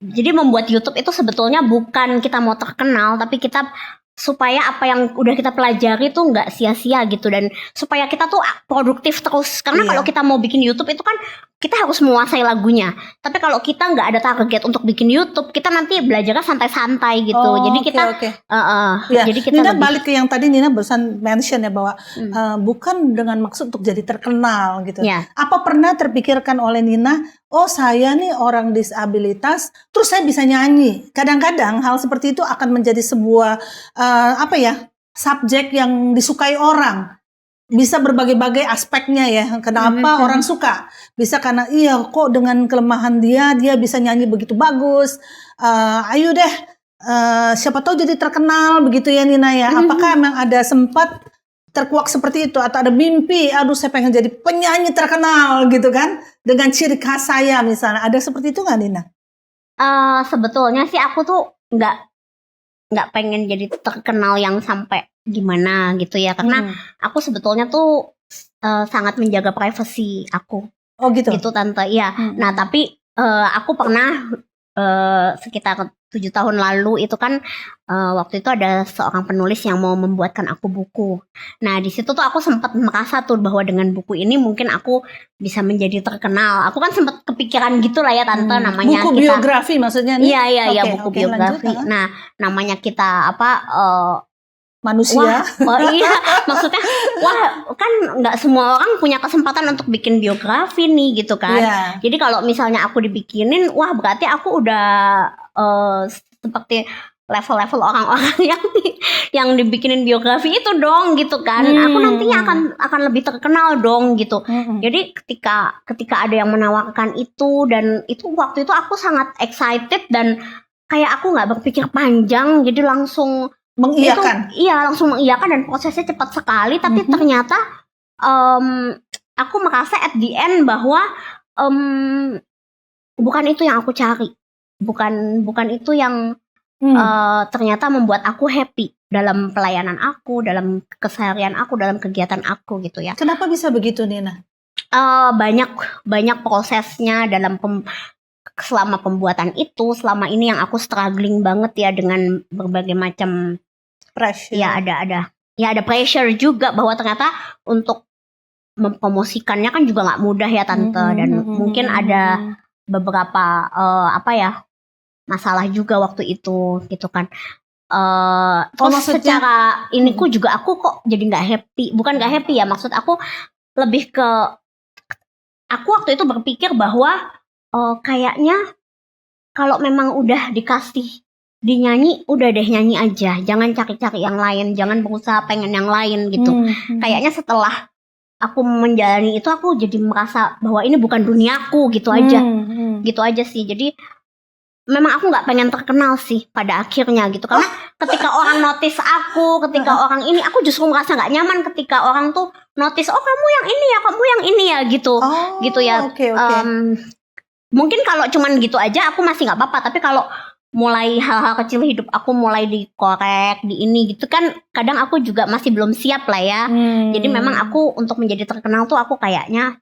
Speaker 1: jadi membuat YouTube itu sebetulnya bukan kita mau terkenal, tapi kita supaya apa yang udah kita pelajari tuh nggak sia-sia gitu, dan supaya kita tuh produktif terus. Karena kalau kita mau bikin YouTube itu kan kita harus menguasai lagunya. Tapi kalau kita nggak ada target untuk bikin YouTube, kita nanti belajarnya santai-santai gitu. Jadi kita
Speaker 2: jadi kita Nina balik ke yang tadi Nina barusan mention ya, bahwa bukan dengan maksud untuk jadi terkenal gitu. Apa pernah terpikirkan oleh Nina, oh saya nih orang disabilitas, terus saya bisa nyanyi. Kadang-kadang hal seperti itu akan menjadi sebuah subjek yang disukai orang. Bisa berbagai-bagai aspeknya ya. Kenapa orang suka? Bisa karena kok dengan kelemahan dia bisa nyanyi begitu bagus. Ayo deh, siapa tahu jadi terkenal begitu ya Nina ya. Apakah emang ada sempat terkuak seperti itu, atau ada mimpi, aduh saya pengen jadi penyanyi terkenal gitu kan, dengan ciri khas saya misalnya, ada seperti itu nggak Nina?
Speaker 1: Sebetulnya sih aku tuh nggak pengen jadi terkenal yang sampai gimana gitu ya, karena aku sebetulnya tuh sangat menjaga privasi aku.
Speaker 2: Oh gitu?
Speaker 1: Gitu tante, iya. Nah tapi aku pernah sekitar 7 tahun lalu itu kan waktu itu ada seorang penulis yang mau membuatkan aku buku. Nah di situ tuh aku sempat merasa tuh bahwa dengan buku ini mungkin aku bisa menjadi terkenal. Aku kan sempat kepikiran gitu lah ya tante, namanya
Speaker 2: buku biografi maksudnya nih?
Speaker 1: Iya buku biografi. Lanjut, nah namanya kita
Speaker 2: manusia.
Speaker 1: Iya, maksudnya kan nggak semua orang punya kesempatan untuk bikin biografi nih gitu kan. Jadi kalau misalnya aku dibikinin, berarti aku udah seperti level-level orang-orang yang dibikinin biografi itu dong gitu kan. Aku nantinya akan lebih terkenal dong gitu. Jadi ketika ada yang menawarkan itu, dan itu waktu itu aku sangat excited dan kayak aku nggak berpikir panjang, jadi langsung
Speaker 2: mengiyakan.
Speaker 1: Langsung mengiyakan, dan prosesnya cepat sekali. Tapi ternyata aku merasa at the end bahwa bukan itu yang aku cari, bukan itu yang ternyata membuat aku happy dalam pelayanan aku, dalam keseharian aku, dalam kegiatan aku gitu ya.
Speaker 2: Kenapa bisa begitu Nina?
Speaker 1: Banyak prosesnya dalam selama pembuatan itu. Selama ini yang aku struggling banget ya dengan berbagai macam
Speaker 2: pressure.
Speaker 1: Ya ada pressure juga, bahwa ternyata untuk mempromosikannya kan juga nggak mudah ya tante, dan mungkin ada beberapa masalah juga waktu itu gitu kan. Terus secara iniku juga aku kok jadi nggak happy. Bukan nggak happy ya, maksud aku lebih ke aku waktu itu berpikir bahwa kayaknya kalau memang udah dikasih dinyanyi udah deh nyanyi aja, jangan cari-cari yang lain, jangan berusaha pengen yang lain gitu. Kayaknya setelah aku menjalani itu aku jadi merasa bahwa ini bukan duniaku gitu aja. Gitu aja sih. Jadi memang aku nggak pengen terkenal sih pada akhirnya gitu, karena ketika orang notice aku, ketika orang ini, aku justru merasa nggak nyaman ketika orang tuh notice, oh kamu yang ini ya, kamu yang ini ya gitu. Gitu ya.
Speaker 2: Oke.
Speaker 1: Mungkin kalau cuman gitu aja aku masih nggak apa-apa, tapi kalau mulai hal-hal kecil hidup aku mulai dikorek, di ini gitu kan, kadang aku juga masih belum siap lah ya. Jadi memang aku untuk menjadi terkenal tuh aku kayaknya,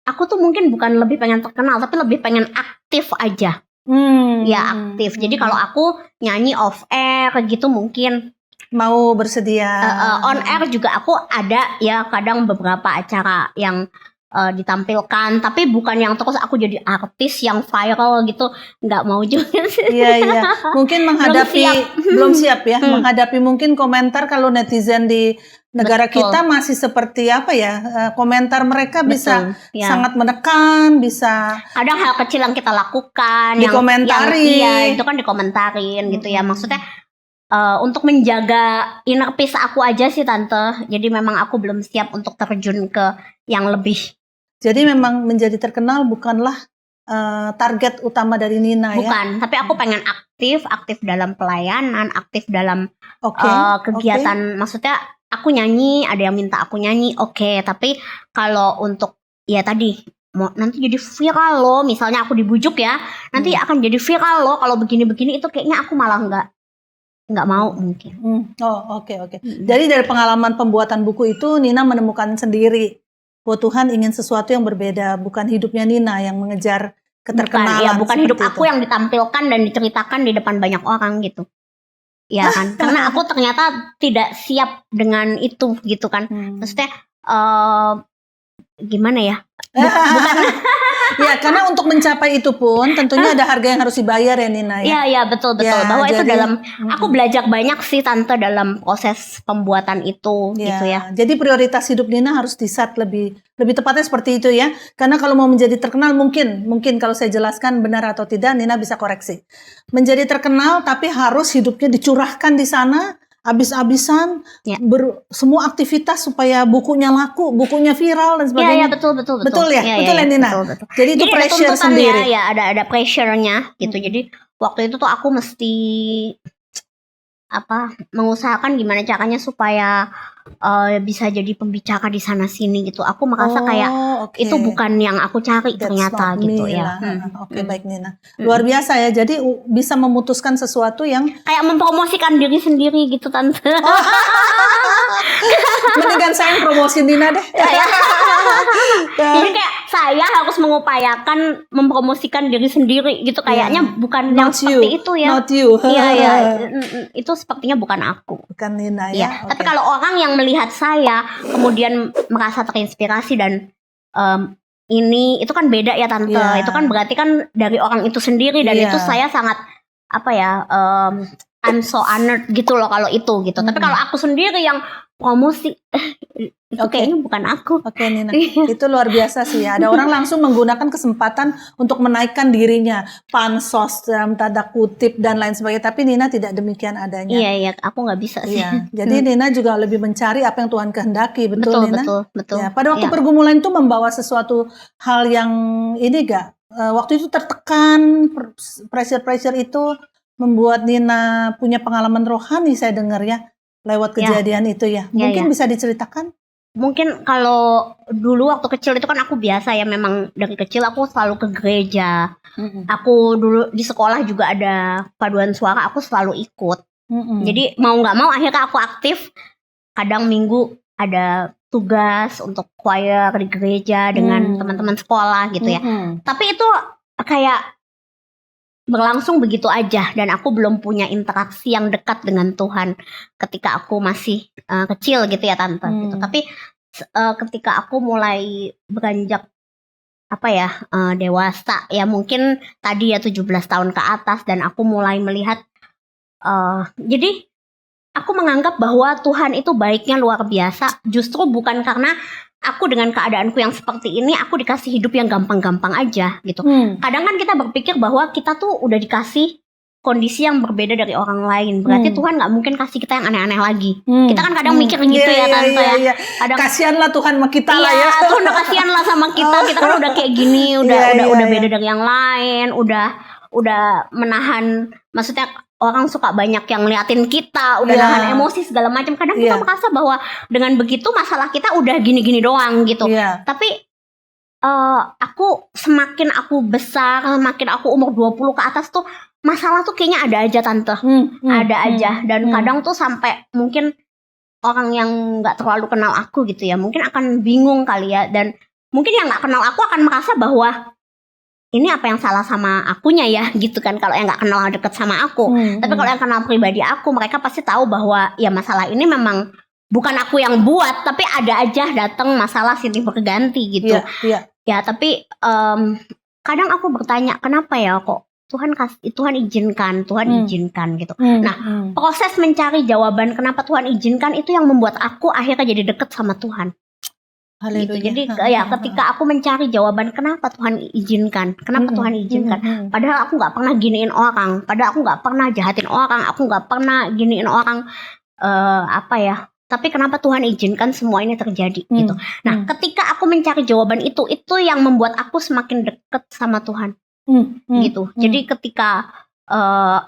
Speaker 1: aku tuh mungkin bukan lebih pengen terkenal, tapi lebih pengen aktif aja. Ya aktif. Jadi kalau aku nyanyi off air gitu mungkin
Speaker 2: mau bersedia.
Speaker 1: On air juga aku ada ya, kadang beberapa acara yang ditampilkan, tapi bukan yang terus aku jadi artis yang viral gitu, nggak mau juga sih.
Speaker 2: Iya. Mungkin menghadapi belum siap ya, menghadapi mungkin komentar kalau netizen di negara kita masih seperti apa ya, komentar mereka bisa sangat menekan, bisa
Speaker 1: kadang hal kecil yang kita lakukan
Speaker 2: dikomentari,
Speaker 1: yang itu kan dikomentarin gitu ya, maksudnya untuk menjaga inner peace aku aja sih tante. Jadi memang aku belum siap untuk terjun ke yang lebih.
Speaker 2: Jadi memang menjadi terkenal bukanlah target utama dari Nina ya?
Speaker 1: Bukan, tapi aku pengen aktif dalam pelayanan, aktif dalam kegiatan. Maksudnya aku nyanyi, ada yang minta aku nyanyi, oke. Tapi kalau untuk ya tadi mau nanti jadi viral loh, misalnya aku dibujuk ya, nanti akan jadi viral loh kalau begini-begini, itu kayaknya aku malah nggak mau mungkin.
Speaker 2: Oke. Jadi dari pengalaman pembuatan buku itu Nina menemukan sendiri bahwa Tuhan ingin sesuatu yang berbeda, bukan hidupnya Nina yang mengejar keterkenalan.
Speaker 1: Bukan hidup aku yang ditampilkan dan diceritakan di depan banyak orang gitu. Ya kan, karena aku ternyata tidak siap dengan itu gitu kan. Maksudnya gimana ya? Bukan.
Speaker 2: Ya, karena untuk mencapai itu pun tentunya ada harga yang harus dibayar ya Nina ya.
Speaker 1: Iya, betul. Ya, bahwa itu dalam aku belajar banyak sih tante dalam proses pembuatan itu gitu ya.
Speaker 2: Jadi prioritas hidup Nina harus di-set lebih tepatnya seperti itu ya. Karena kalau mau menjadi terkenal mungkin kalau saya jelaskan benar atau tidak Nina bisa koreksi. Menjadi terkenal tapi harus hidupnya dicurahkan di sana habis-habisan, semua aktivitas supaya bukunya laku, bukunya viral dan sebagainya.
Speaker 1: Iya, betul.
Speaker 2: Betul ya Nina.
Speaker 1: Betul.
Speaker 2: Jadi itu pressure sendiri.
Speaker 1: Ya, ada pressure-nya gitu. Jadi waktu itu tuh aku mesti mengusahakan gimana caranya supaya bisa jadi pembicara di sana sini gitu. Aku merasa kayak itu bukan yang aku cari ternyata gitu ya.
Speaker 2: Oke, baik Nina. Luar biasa ya. Jadi bisa memutuskan sesuatu yang
Speaker 1: kayak mempromosikan diri sendiri gitu tante.
Speaker 2: Mendingan saya promosi Nina deh.
Speaker 1: Jadi kayak saya harus mengupayakan mempromosikan diri sendiri gitu, kayaknya bukan yang seperti itu ya.
Speaker 2: Not you.
Speaker 1: Iya. Itu sepertinya bukan aku.
Speaker 2: Bukan Nina ya.
Speaker 1: Tapi kalau orang yang melihat saya kemudian merasa terinspirasi dan ini itu kan beda ya tante. Itu kan berarti kan dari orang itu sendiri dan itu saya sangat I'm so honored gitu loh kalau itu gitu. Tapi kalau aku sendiri yang promosi itu kayaknya bukan aku.
Speaker 2: Oke Nina, itu luar biasa sih ya. Ada orang langsung menggunakan kesempatan untuk menaikkan dirinya, pansos dalam tanda kutip dan lain sebagainya. Tapi Nina tidak demikian adanya.
Speaker 1: Iya, aku nggak bisa sih.
Speaker 2: Jadi Nina juga lebih mencari apa yang Tuhan kehendaki, betul Nina?
Speaker 1: Betul.
Speaker 2: Ya, pada waktu pergumulan itu membawa sesuatu hal yang ini gak? Waktu itu tertekan, pressure itu membuat Nina punya pengalaman rohani, saya dengar ya, lewat kejadian itu ya. Mungkin bisa diceritakan?
Speaker 1: Mungkin kalau dulu waktu kecil itu kan aku biasa ya, memang dari kecil aku selalu ke gereja. Aku dulu di sekolah juga ada paduan suara, aku selalu ikut. Jadi mau nggak mau akhirnya aku aktif. Kadang minggu ada tugas untuk choir di gereja dengan teman-teman sekolah gitu ya. Tapi itu kayak berlangsung begitu aja dan aku belum punya interaksi yang dekat dengan Tuhan ketika aku masih kecil gitu ya tante gitu. Tapi ketika aku mulai beranjak dewasa ya, mungkin tadi ya 17 tahun ke atas, dan aku mulai melihat jadi aku menganggap bahwa Tuhan itu baiknya luar biasa, justru bukan karena aku dengan keadaanku yang seperti ini aku dikasih hidup yang gampang-gampang aja gitu. Kadang kan kita berpikir bahwa kita tuh udah dikasih kondisi yang berbeda dari orang lain. Berarti Tuhan nggak mungkin kasih kita yang aneh-aneh lagi. Kita kan kadang mikir gitu
Speaker 2: Iya,
Speaker 1: ya Tante ya.
Speaker 2: iya.
Speaker 1: Kadang
Speaker 2: Kasihanlah Tuhan sama kita lah ya.
Speaker 1: Tuhan udah kasihan lah sama kita. Kita kan udah kayak gini, udah beda dari yang lain, udah menahan. Maksudnya orang suka banyak yang ngeliatin kita, udah nahan emosi segala macam. Kadang kita merasa bahwa dengan begitu masalah kita udah gini-gini doang gitu. Tapi aku semakin aku besar, semakin aku umur 20 ke atas tuh masalah tuh kayaknya ada aja Tante. Ada aja. Dan kadang tuh sampai mungkin orang yang gak terlalu kenal aku gitu ya, mungkin akan bingung kali ya. Dan mungkin yang gak kenal aku akan merasa bahwa ini apa yang salah sama akunya ya gitu kan, kalau yang gak kenal deket sama aku. Tapi kalau yang kenal pribadi aku, mereka pasti tahu bahwa ya masalah ini memang bukan aku yang buat, tapi ada aja datang masalah silih berganti gitu. Ya tapi kadang aku bertanya kenapa ya kok Tuhan izinkan gitu. Nah, proses mencari jawaban kenapa Tuhan izinkan itu yang membuat aku akhirnya jadi deket sama Tuhan. Gitu. Jadi ya ketika aku mencari jawaban kenapa Tuhan izinkan, padahal aku nggak pernah giniin orang, padahal aku nggak pernah jahatin orang, aku nggak pernah giniin orang, tapi kenapa Tuhan izinkan semua ini terjadi gitu. Nah, ketika aku mencari jawaban itu yang membuat aku semakin deket sama Tuhan. Gitu. Jadi ketika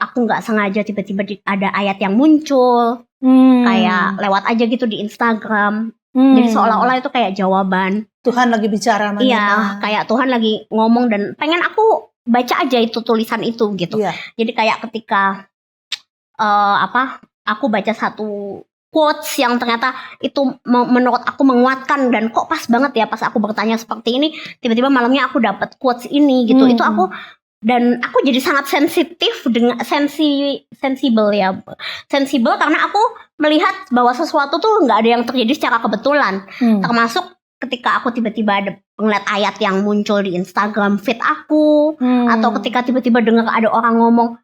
Speaker 1: aku nggak sengaja tiba-tiba ada ayat yang muncul, kayak lewat aja gitu di Instagram. Jadi seolah-olah itu kayak jawaban.
Speaker 2: Tuhan lagi bicara sama
Speaker 1: Iya, kayak Tuhan lagi ngomong dan pengen aku baca aja itu tulisan itu gitu. Jadi kayak ketika aku baca satu quotes yang ternyata itu menurut aku menguatkan dan kok pas banget ya pas aku bertanya seperti ini, tiba-tiba malamnya aku dapat quotes ini gitu. Itu aku jadi sangat sensitif dengan sensibel karena aku melihat bahwa sesuatu tuh nggak ada yang terjadi secara kebetulan. Termasuk ketika aku tiba-tiba ada ngeliat ayat yang muncul di Instagram feed aku, atau ketika tiba-tiba dengar ada orang ngomong,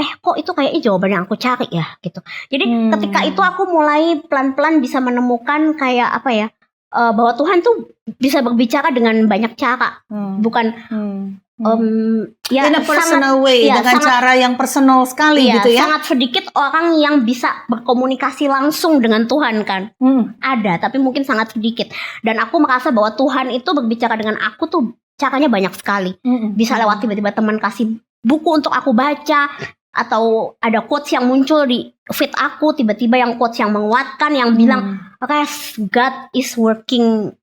Speaker 1: kok itu kayaknya jawaban yang aku cari ya gitu. Jadi ketika itu aku mulai pelan-pelan bisa menemukan kayak bahwa Tuhan tuh bisa berbicara dengan banyak cara, bukan
Speaker 2: in a personal way, dengan cara yang personal sekali gitu ya.
Speaker 1: Sangat sedikit orang yang bisa berkomunikasi langsung dengan Tuhan kan. Ada, tapi mungkin sangat sedikit. Dan aku merasa bahwa Tuhan itu berbicara dengan aku tuh caranya banyak sekali. Bisa lewat tiba-tiba teman kasih buku untuk aku baca, atau ada quotes yang muncul di feed aku, tiba-tiba yang quotes yang menguatkan, yang bilang, God is working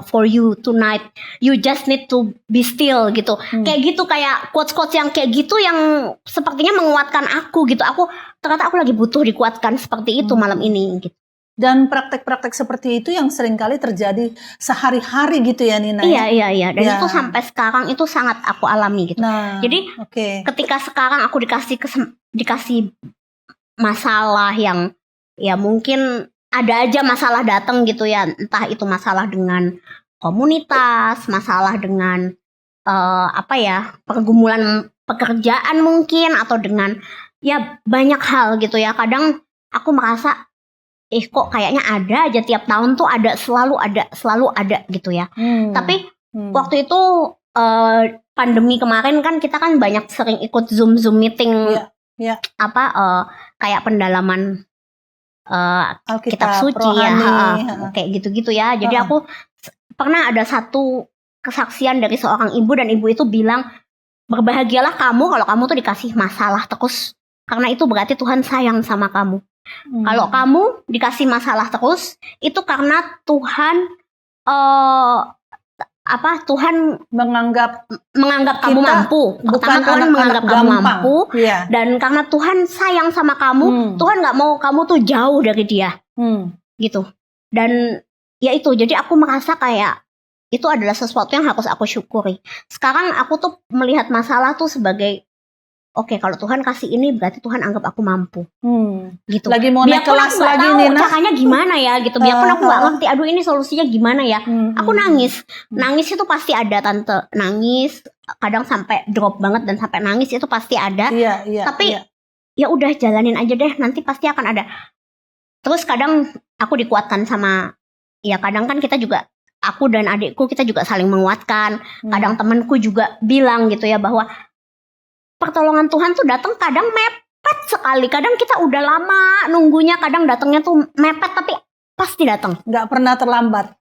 Speaker 1: for you tonight, you just need to be still gitu. Kayak gitu, kayak quotes-quotes yang kayak gitu yang sepertinya menguatkan aku gitu. Ternyata aku lagi butuh dikuatkan seperti itu malam ini gitu.
Speaker 2: Dan praktek-praktek seperti itu yang seringkali terjadi sehari-hari gitu ya Nina.
Speaker 1: Iya. Dan itu sampai sekarang itu sangat aku alami gitu. Jadi ketika sekarang aku dikasih masalah yang ya mungkin ada aja masalah datang gitu ya, entah itu masalah dengan komunitas, masalah dengan pergumulan pekerjaan mungkin, atau dengan ya banyak hal gitu ya. Kadang aku merasa kok kayaknya ada aja tiap tahun tuh selalu ada gitu ya. Tapi waktu itu pandemi kemarin kan kita kan banyak sering ikut Zoom meeting, kayak pendalaman kitab suci kayak gitu-gitu ya. Jadi aku pernah ada satu kesaksian dari seorang ibu, dan ibu itu bilang, berbahagialah kamu kalau kamu tuh dikasih masalah terus, karena itu berarti Tuhan sayang sama kamu. Kalau kamu dikasih masalah terus, itu karena Tuhan Tuhan menganggap kamu mampu. Pertama, Tuhan menganggap kamu mampu, dan karena Tuhan sayang sama kamu, Tuhan nggak mau kamu tuh jauh dari Dia, gitu. Dan ya itu, jadi aku merasa kayak itu adalah sesuatu yang harus aku syukuri. Sekarang aku tuh melihat masalah tuh sebagai kalau Tuhan kasih ini berarti Tuhan anggap aku mampu, gitu.
Speaker 2: Lagi mau naik kelas lagi
Speaker 1: nih, caranya gimana ya gitu. Biarpun aku nggak ngerti, aduh ini solusinya gimana ya. Aku nangis itu pasti ada Tante. Nangis, kadang sampai drop banget dan sampai nangis itu pasti ada. Tapi ya udah jalanin aja deh, nanti pasti akan ada. Terus kadang aku dikuatkan sama, ya kadang kan kita juga, aku dan adikku kita juga saling menguatkan. Kadang temanku juga bilang gitu ya, bahwa pertolongan Tuhan tuh datang kadang mepet sekali. Kadang kita udah lama nunggunya, kadang datangnya tuh mepet tapi pasti datang.
Speaker 2: Nggak pernah terlambat.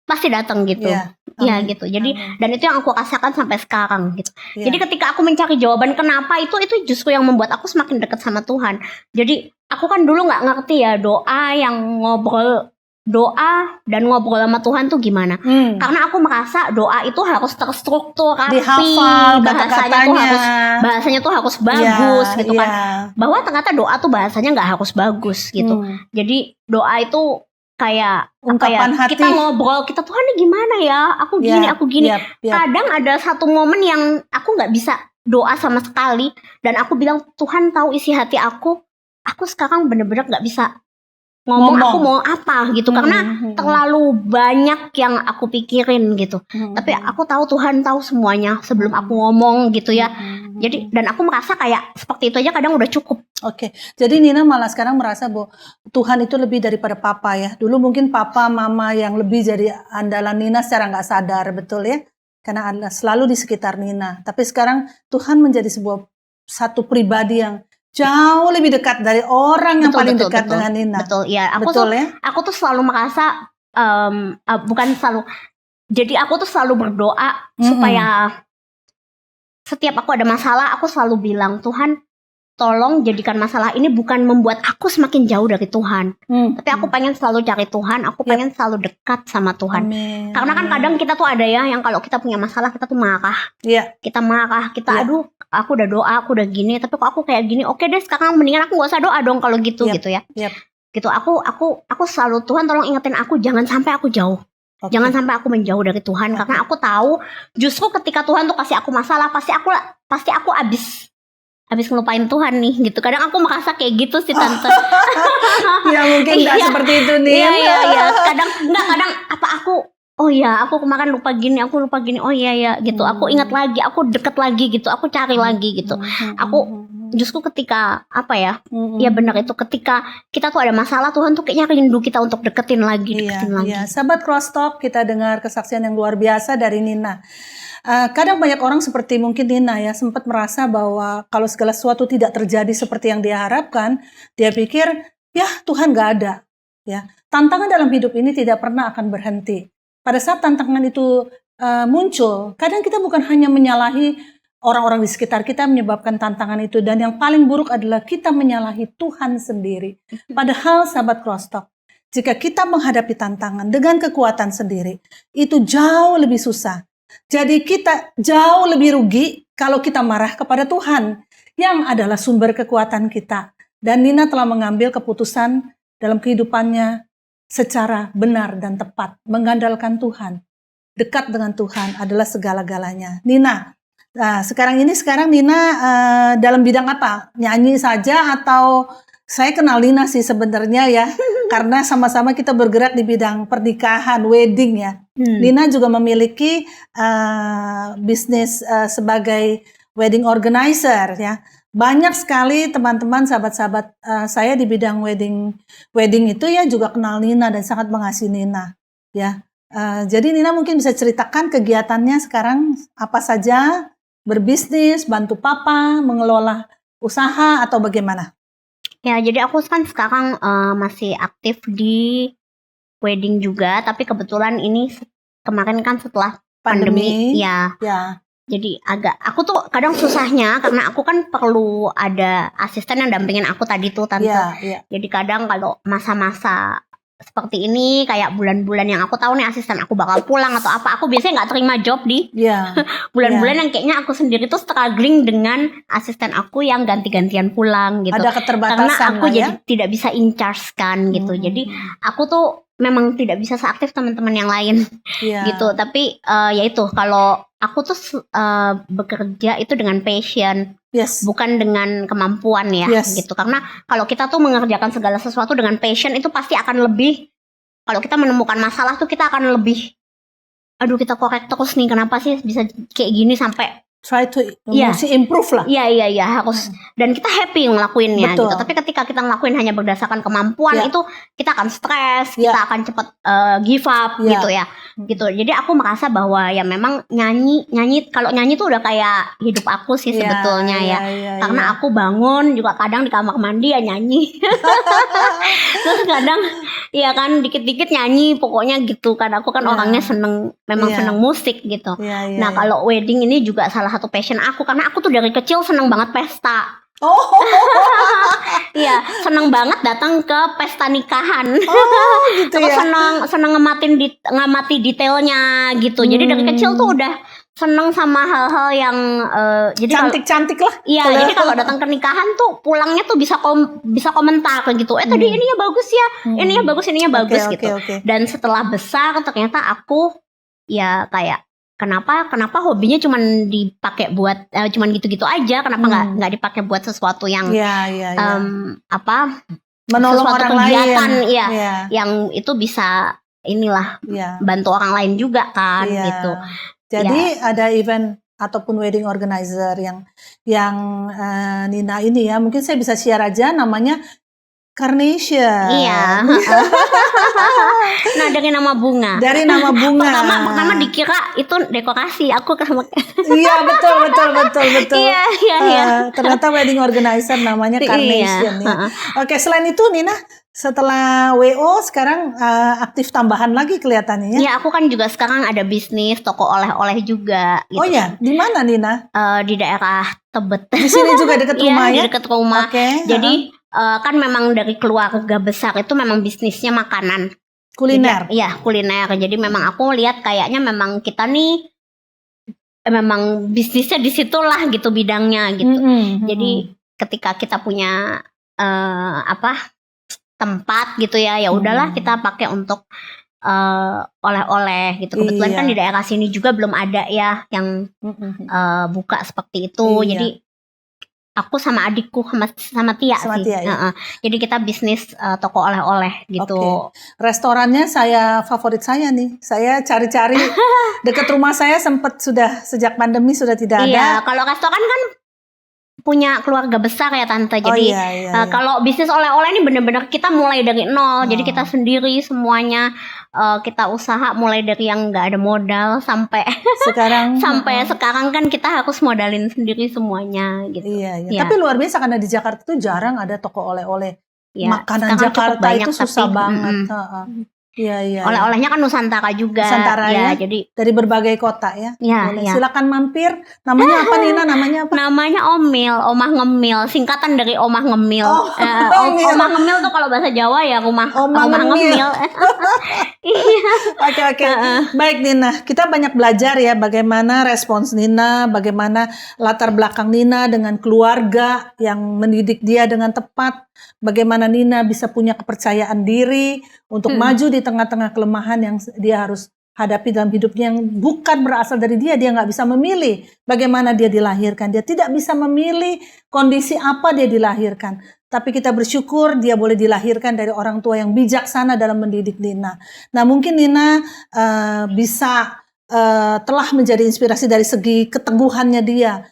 Speaker 1: Pasti datang gitu.
Speaker 2: Iya.
Speaker 1: Iya
Speaker 2: Amin.
Speaker 1: gitu. Jadi
Speaker 2: Amin.
Speaker 1: dan itu yang aku rasakan sampai sekarang gitu.
Speaker 2: Iya.
Speaker 1: Jadi ketika aku mencari jawaban kenapa itu justru yang membuat aku semakin dekat sama Tuhan. Jadi aku kan dulu nggak ngerti ya doa dan ngobrol sama Tuhan tuh gimana. Karena aku merasa doa itu harus terstruktur, rapi,
Speaker 2: Dihafal kata-katanya.
Speaker 1: bahasanya tuh harus bagus
Speaker 2: Iya,
Speaker 1: gitu kan.
Speaker 2: iya.
Speaker 1: Bahwa ternyata doa tuh bahasanya nggak harus bagus gitu. Jadi doa itu kayak
Speaker 2: Ungkapan hati.
Speaker 1: kita ngobrol, kita Tuhan ini gimana ya, aku gini, aku gini. Kadang ada satu momen yang aku nggak bisa doa sama sekali dan aku bilang Tuhan tahu isi hati aku sekarang bener-bener nggak bisa ngomong aku mau apa gitu karena terlalu banyak yang aku pikirin gitu. Tapi aku tahu Tuhan tahu semuanya sebelum aku ngomong gitu ya. Jadi dan aku merasa kayak seperti itu aja kadang udah cukup.
Speaker 2: Oke. Jadi Nina malah sekarang merasa bahwa Tuhan itu lebih daripada papa ya. Dulu mungkin papa mama yang lebih jadi andalan Nina secara nggak sadar, betul ya? Karena ada selalu di sekitar Nina. Tapi sekarang Tuhan menjadi satu pribadi yang jauh lebih dekat dari orang yang paling dekat dengan Nina.
Speaker 1: Betul, ya.
Speaker 2: Ya?
Speaker 1: Aku tuh selalu merasa bukan selalu. Jadi aku tuh selalu berdoa supaya setiap aku ada masalah, aku selalu bilang Tuhan, tolong jadikan masalah ini bukan membuat aku semakin jauh dari Tuhan, tapi aku pengen selalu cari Tuhan, aku pengen selalu dekat sama Tuhan.
Speaker 2: Amin.
Speaker 1: Karena kan kadang kita tuh ada ya yang kalau kita punya masalah kita tuh marah, kita aduh aku udah doa, aku udah gini, tapi kok aku kayak gini, oke deh sekarang mendingan aku gak usah doa dong kalau gitu gitu ya. Gitu aku selalu Tuhan tolong ingetin aku jangan sampai aku jauh. Jangan sampai aku menjauh dari Tuhan karena aku tahu justru ketika Tuhan tuh kasih aku masalah pasti aku abis ngelupain Tuhan nih gitu. Kadang aku merasa kayak gitu sih tante.
Speaker 2: Ya mungkin nggak seperti itu nih.
Speaker 1: Iya. Kadang aku kemarin lupa gini, oh iya gitu. Aku ingat lagi, aku deket lagi gitu, aku cari lagi gitu. Aku justru ketika ya benar itu ketika kita tuh ada masalah Tuhan tuh kayaknya rindu kita untuk deketin lagi.
Speaker 2: Iya. Sahabat Crosstalk, kita dengar kesaksian yang luar biasa dari Nina. Kadang banyak orang seperti mungkin Nina ya sempat merasa bahwa kalau segala sesuatu tidak terjadi seperti yang dia harapkan, dia pikir ya Tuhan gak ada. Ya, tantangan dalam hidup ini tidak pernah akan berhenti. Pada saat tantangan itu muncul, kadang kita bukan hanya menyalahi orang-orang di sekitar kita menyebabkan tantangan itu, dan yang paling buruk adalah kita menyalahi Tuhan sendiri. Padahal sahabat Crosstalk, jika kita menghadapi tantangan dengan kekuatan sendiri, itu jauh lebih susah. Jadi kita jauh lebih rugi kalau kita marah kepada Tuhan yang adalah sumber kekuatan kita. Dan Nina telah mengambil keputusan dalam kehidupannya secara benar dan tepat, mengandalkan Tuhan. Dekat dengan Tuhan adalah segala-galanya. Nina, sekarang Nina dalam bidang apa? Nyanyi saja atau saya kenal Nina sih sebenarnya ya, karena sama-sama kita bergerak di bidang pernikahan, wedding ya. Nina juga memiliki bisnis sebagai wedding organizer ya. Banyak sekali teman-teman, sahabat-sahabat saya di bidang wedding itu ya juga kenal Nina dan sangat mengasihi Nina ya. Jadi Nina mungkin bisa ceritakan kegiatannya sekarang apa saja, berbisnis, bantu papa, mengelola usaha atau bagaimana?
Speaker 1: Ya, jadi aku kan sekarang masih aktif di wedding juga, tapi kebetulan ini kemarin kan setelah pandemi ya. Jadi aku tuh kadang susahnya karena aku kan perlu ada asisten yang dampingin aku tadi tuh tante. Jadi kadang kalau masa-masa seperti ini kayak bulan-bulan yang aku tahu nih asisten aku bakal pulang atau apa, aku biasanya nggak terima job di bulan-bulan yang kayaknya aku sendiri tuh struggling dengan asisten aku yang ganti-gantian pulang gitu.
Speaker 2: Ada keterbatasan
Speaker 1: karena aku
Speaker 2: ya?
Speaker 1: Jadi tidak bisa in charge kan gitu. Jadi aku tuh memang tidak bisa seaktif teman-teman yang lain gitu. Tapi ya itu kalau aku tuh bekerja itu dengan passion. Bukan dengan kemampuan ya gitu. Karena kalau kita tuh mengerjakan segala sesuatu dengan passion itu pasti akan lebih, kalau kita menemukan masalah tuh kita akan lebih kita korek terus nih, kenapa sih bisa kayak gini sampai
Speaker 2: try to
Speaker 1: Iya.
Speaker 2: mesti improve lah.
Speaker 1: Iya harus, dan kita happy ngelakuinnya
Speaker 2: Betul.
Speaker 1: gitu. Tapi ketika kita ngelakuin hanya berdasarkan kemampuan,
Speaker 2: Ya.
Speaker 1: itu kita akan stres,
Speaker 2: Ya.
Speaker 1: kita akan cepat give up
Speaker 2: Ya.
Speaker 1: gitu ya. Gitu. Jadi aku merasa bahwa ya memang nyanyi kalau nyanyi tuh udah kayak hidup aku sih sebetulnya ya. Karena aku bangun juga kadang di kamar mandi ya nyanyi. Terus kadang ya kan dikit-dikit nyanyi, pokoknya gitu kan. Aku kan
Speaker 2: Ya.
Speaker 1: orangnya memang
Speaker 2: Ya.
Speaker 1: seneng musik gitu.
Speaker 2: Ya.
Speaker 1: Nah kalau wedding ini juga salah satu passion aku, karena aku tuh dari kecil seneng banget pesta.
Speaker 2: Oh,
Speaker 1: Iya, seneng banget datang ke pesta nikahan.
Speaker 2: gitu
Speaker 1: Terus
Speaker 2: ya.
Speaker 1: seneng ngamati detailnya gitu. Jadi dari kecil tuh udah seneng sama hal-hal yang jadi kalau
Speaker 2: Cantik-cantik lah.
Speaker 1: iya, jadi kalau datang ke nikahan tuh pulangnya tuh bisa komentar gitu. Tadi ininya bagus ya, ininya bagus
Speaker 2: Oke,
Speaker 1: gitu.
Speaker 2: oke.
Speaker 1: Dan setelah besar ternyata aku ya kayak kenapa hobinya cuman dipakai buat cuman gitu-gitu aja, kenapa nggak dipakai buat sesuatu yang
Speaker 2: Iya.
Speaker 1: sesuatu
Speaker 2: Menolong orang
Speaker 1: kegiatan
Speaker 2: lain.
Speaker 1: ya,
Speaker 2: Iya.
Speaker 1: yang itu bisa inilah
Speaker 2: Iya.
Speaker 1: bantu orang lain juga kan
Speaker 2: Iya.
Speaker 1: gitu.
Speaker 2: Jadi ada event ataupun wedding organizer yang Nina ini ya, mungkin saya bisa share aja, namanya Carnation.
Speaker 1: Iya. Nah dari nama bunga.
Speaker 2: Dari nama bunga.
Speaker 1: Pertama dikira itu dekorasi. Aku
Speaker 2: Iya betul.
Speaker 1: Iya.
Speaker 2: Ternyata wedding organizer namanya Carnation.
Speaker 1: Iya.
Speaker 2: Ya. Oke, selain itu Nina, setelah WO sekarang aktif tambahan lagi kelihatannya ya.
Speaker 1: Iya, aku kan juga sekarang ada bisnis toko oleh-oleh juga. Gitu.
Speaker 2: Oh ya, di mana Nina?
Speaker 1: Di daerah Tebet.
Speaker 2: Di sini juga dekat rumah
Speaker 1: Iya,
Speaker 2: ya?
Speaker 1: di dekat rumah.
Speaker 2: Oke.
Speaker 1: Jadi kan memang dari keluarga besar itu memang bisnisnya makanan.
Speaker 2: Kuliner.
Speaker 1: Iya, kuliner. Jadi memang aku lihat kayaknya memang kita nih memang bisnisnya di situlah gitu bidangnya gitu. Jadi ketika kita punya tempat gitu ya udahlah kita pakai untuk oleh-oleh gitu. Kebetulan kan di daerah sini juga belum ada ya yang buka seperti itu.
Speaker 2: Iya.
Speaker 1: Jadi aku sama adikku sama Tia
Speaker 2: Sama
Speaker 1: sih.
Speaker 2: Tia, ya.
Speaker 1: Jadi kita bisnis toko oleh-oleh gitu.
Speaker 2: Oke. Restorannya favorit saya nih. Saya cari-cari dekat rumah saya sudah sejak pandemi sudah tidak ada.
Speaker 1: Iya, kalau restoran kan punya keluarga besar ya Tante. Jadi
Speaker 2: iya.
Speaker 1: kalau bisnis oleh-oleh ini benar-benar kita mulai dari nol. Jadi kita sendiri semuanya kita usaha mulai dari yang nggak ada modal sampai
Speaker 2: sekarang
Speaker 1: sekarang kan kita harus modalin sendiri semuanya gitu.
Speaker 2: Iya.
Speaker 1: Ya.
Speaker 2: Tapi luar biasa karena di Jakarta tuh jarang ada toko oleh-oleh.
Speaker 1: Ya,
Speaker 2: makanan Jakarta itu susah banget. Iya.
Speaker 1: Oleh-olehnya kan Nusantara juga.
Speaker 2: Nusantara ya.
Speaker 1: Jadi
Speaker 2: dari berbagai kota ya.
Speaker 1: Iya.
Speaker 2: Silakan mampir. Namanya apa Nina? Namanya apa?
Speaker 1: Namanya Omil, Omah Ngemil, singkatan dari Omah Ngemil. Omah Ngemil tuh kalau bahasa Jawa ya Omah Ngemil.
Speaker 2: Oke. Baik Nina, kita banyak belajar ya bagaimana respons Nina, bagaimana latar belakang Nina dengan keluarga yang mendidik dia dengan tepat, bagaimana Nina bisa punya kepercayaan diri untuk maju di tengah-tengah kelemahan yang dia harus hadapi dalam hidupnya yang bukan berasal dari dia nggak bisa memilih bagaimana dia dilahirkan, dia tidak bisa memilih kondisi apa dia dilahirkan. Tapi kita bersyukur dia boleh dilahirkan dari orang tua yang bijaksana dalam mendidik Nina. Nah mungkin Nina bisa telah menjadi inspirasi dari segi keteguhannya dia,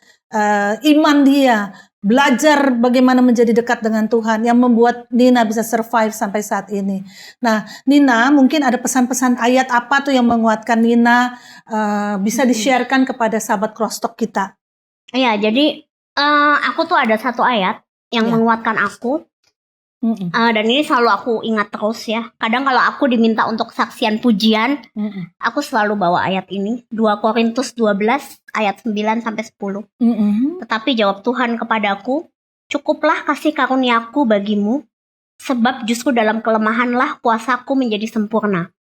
Speaker 2: iman dia, belajar bagaimana menjadi dekat dengan Tuhan yang membuat Nina bisa survive sampai saat ini. Nah Nina mungkin ada pesan-pesan ayat apa tuh yang menguatkan Nina, bisa di-sharekan kepada sahabat Crosstalk kita.
Speaker 1: Iya, jadi aku tuh ada satu ayat yang menguatkan aku. Dan ini selalu aku ingat terus ya. Kadang kalau aku diminta untuk kesaksian pujian, aku selalu bawa ayat ini, 2 Korintus 12 ayat 9 sampai 10. Tetapi jawab Tuhan kepadaku, cukuplah kasih karuniaku bagimu, sebab justru dalam kelemahanlah kuasaku menjadi sempurna.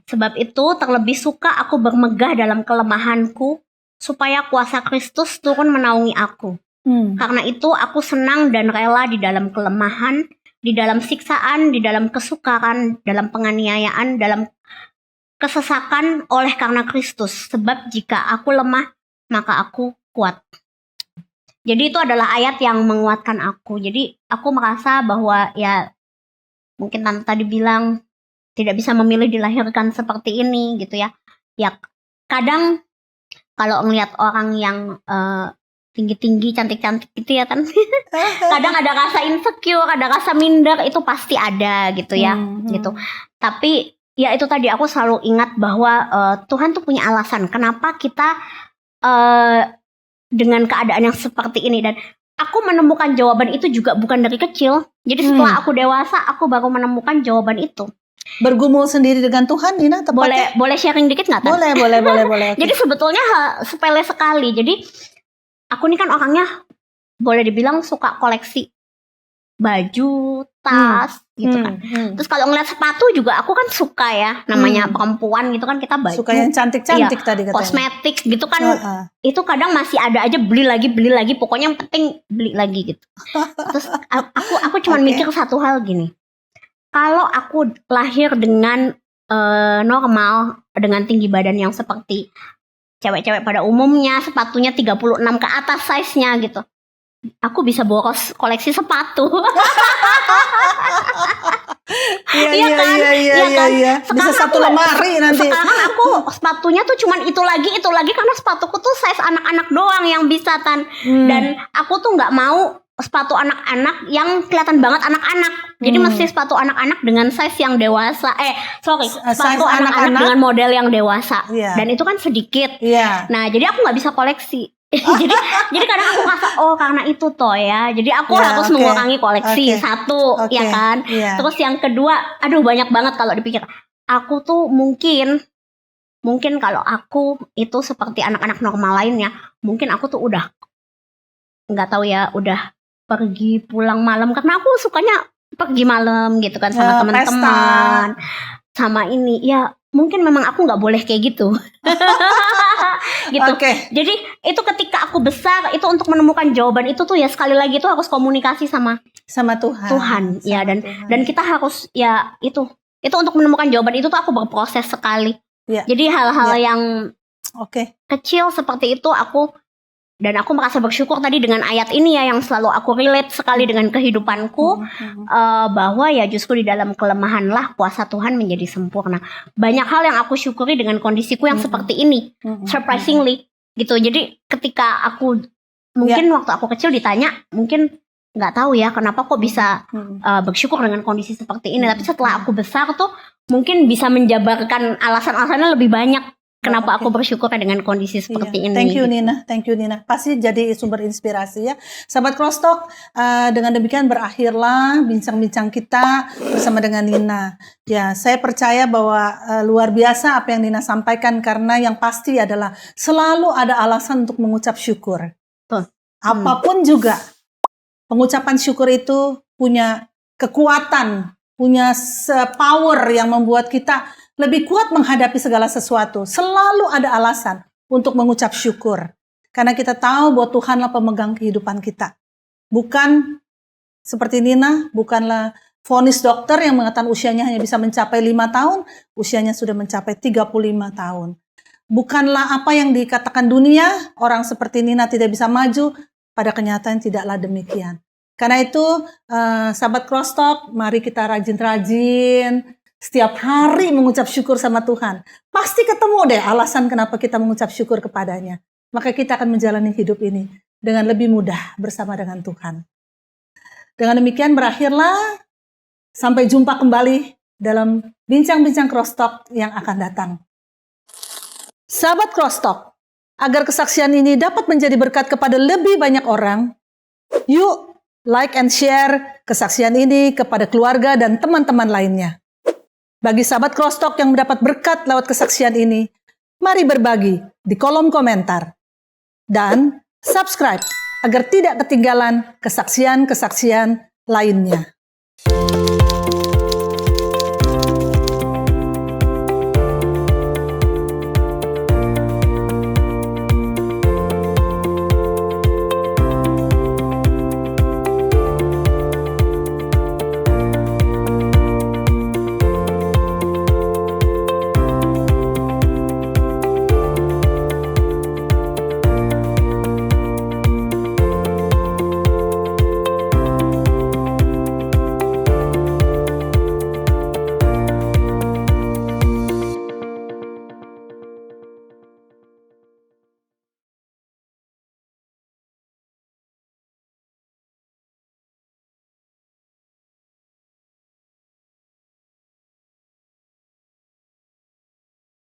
Speaker 1: Sebab itu terlebih suka aku bermegah dalam kelemahanku, supaya kuasa Kristus turun menaungi aku. Karena itu aku senang dan rela di dalam kelemahan, di dalam siksaan, di dalam kesukaran, dalam penganiayaan, dalam kesesakan oleh karena Kristus. Sebab jika aku lemah, maka aku kuat. Jadi itu adalah ayat yang menguatkan aku. Jadi aku merasa bahwa ya mungkin Tante tadi bilang tidak bisa memilih dilahirkan seperti ini gitu ya. Ya kadang kalau ngelihat orang yang tinggi-tinggi, cantik-cantik gitu ya kan. Kadang ada rasa insecure, ada rasa minder, itu pasti ada gitu ya, gitu. Tapi ya itu tadi aku selalu ingat bahwa Tuhan tuh punya alasan kenapa kita dengan keadaan yang seperti ini, dan aku menemukan jawaban itu juga bukan dari kecil. Jadi setelah aku dewasa, aku baru menemukan jawaban itu.
Speaker 2: Bergumul sendiri dengan Tuhan, Nina, tepatnya?
Speaker 1: Boleh sharing dikit nggak, Tan?
Speaker 2: Boleh.
Speaker 1: Jadi sebetulnya sepele sekali. Jadi aku ini kan orangnya boleh dibilang suka koleksi baju, tas, gitu kan. Terus kalau ngeliat sepatu juga aku kan suka ya, namanya perempuan gitu kan, kita baju.
Speaker 2: Suka yang cantik-cantik tadi katanya.
Speaker 1: Kosmetik gitu kan, itu kadang masih ada aja beli lagi, pokoknya yang penting beli lagi gitu. Terus aku cuman mikir satu hal gini, kalau aku lahir dengan normal, dengan tinggi badan yang seperti cewek-cewek pada umumnya, sepatunya 36 ke atas size-nya gitu, aku bisa bawa koleksi sepatu.
Speaker 2: Iya. Bisa satu lemari nanti.
Speaker 1: Sekarang aku sepatunya tuh cuman itu lagi karena sepatuku tuh size anak-anak doang yang bisa, Tan. Dan aku tuh nggak mau sepatu anak-anak yang kelihatan banget anak-anak. Jadi mesti sepatu anak-anak dengan size yang dewasa. Sepatu anak-anak dengan model yang dewasa. Dan itu kan sedikit. Nah, jadi aku nggak bisa koleksi. jadi kadang aku ngerasa karena itu toh ya. Jadi aku harus mengurangi koleksi satu, ya kan. Terus yang kedua, aduh banyak banget kalau dipikir. Aku tuh mungkin kalau aku itu seperti anak-anak normal lainnya, mungkin aku tuh udah nggak tahu ya, udah pergi pulang malam karena aku sukanya pergi malam gitu kan sama teman-teman, sama ini ya. Mungkin memang aku nggak boleh kayak gitu. Gitu. Jadi itu ketika aku besar, itu untuk menemukan jawaban itu tuh ya sekali lagi itu harus komunikasi sama Tuhan. Ya, dan kita harus ya itu untuk menemukan jawaban itu tuh aku berproses sekali. Jadi hal-hal yang kecil seperti itu aku merasa bersyukur tadi dengan ayat ini ya, yang selalu aku relate sekali dengan kehidupanku, bahwa ya justru di dalam kelemahanlah kuasa Tuhan menjadi sempurna. Banyak hal yang aku syukuri dengan kondisiku yang seperti ini, surprisingly gitu. Jadi ketika aku mungkin waktu aku kecil ditanya, mungkin nggak tahu ya kenapa kok bisa bersyukur dengan kondisi seperti ini. Tapi setelah aku besar tuh mungkin bisa menjabarkan alasan-alasannya lebih banyak. Kenapa aku bersyukur dengan kondisi seperti ini.
Speaker 2: Thank you Nina. Pasti jadi sumber inspirasi ya. Sahabat Crosstalk, dengan demikian berakhirlah bincang-bincang kita bersama dengan Nina. Ya, saya percaya bahwa luar biasa apa yang Nina sampaikan, karena yang pasti adalah selalu ada alasan untuk mengucap syukur. Apapun juga, pengucapan syukur itu punya kekuatan, punya power yang membuat kita lebih kuat menghadapi segala sesuatu. Selalu ada alasan untuk mengucap syukur. Karena kita tahu bahwa Tuhanlah pemegang kehidupan kita. Bukan seperti Nina, bukanlah vonis dokter yang mengatakan usianya hanya bisa mencapai 5 tahun, usianya sudah mencapai 35 tahun. Bukanlah apa yang dikatakan dunia, orang seperti Nina tidak bisa maju, pada kenyataan tidaklah demikian. Karena itu, sahabat Crosstalk, mari kita rajin-rajin, setiap hari mengucap syukur sama Tuhan. Pasti ketemu deh alasan kenapa kita mengucap syukur kepadanya. Maka kita akan menjalani hidup ini dengan lebih mudah bersama dengan Tuhan. Dengan demikian berakhirlah. Sampai jumpa kembali dalam bincang-bincang Crosstalk yang akan datang. Sahabat Crosstalk, agar kesaksian ini dapat menjadi berkat kepada lebih banyak orang, yuk like and share kesaksian ini kepada keluarga dan teman-teman lainnya. Bagi sahabat Crosstalk yang mendapat berkat lewat kesaksian ini, mari berbagi di kolom komentar. Dan subscribe agar tidak ketinggalan kesaksian-kesaksian lainnya.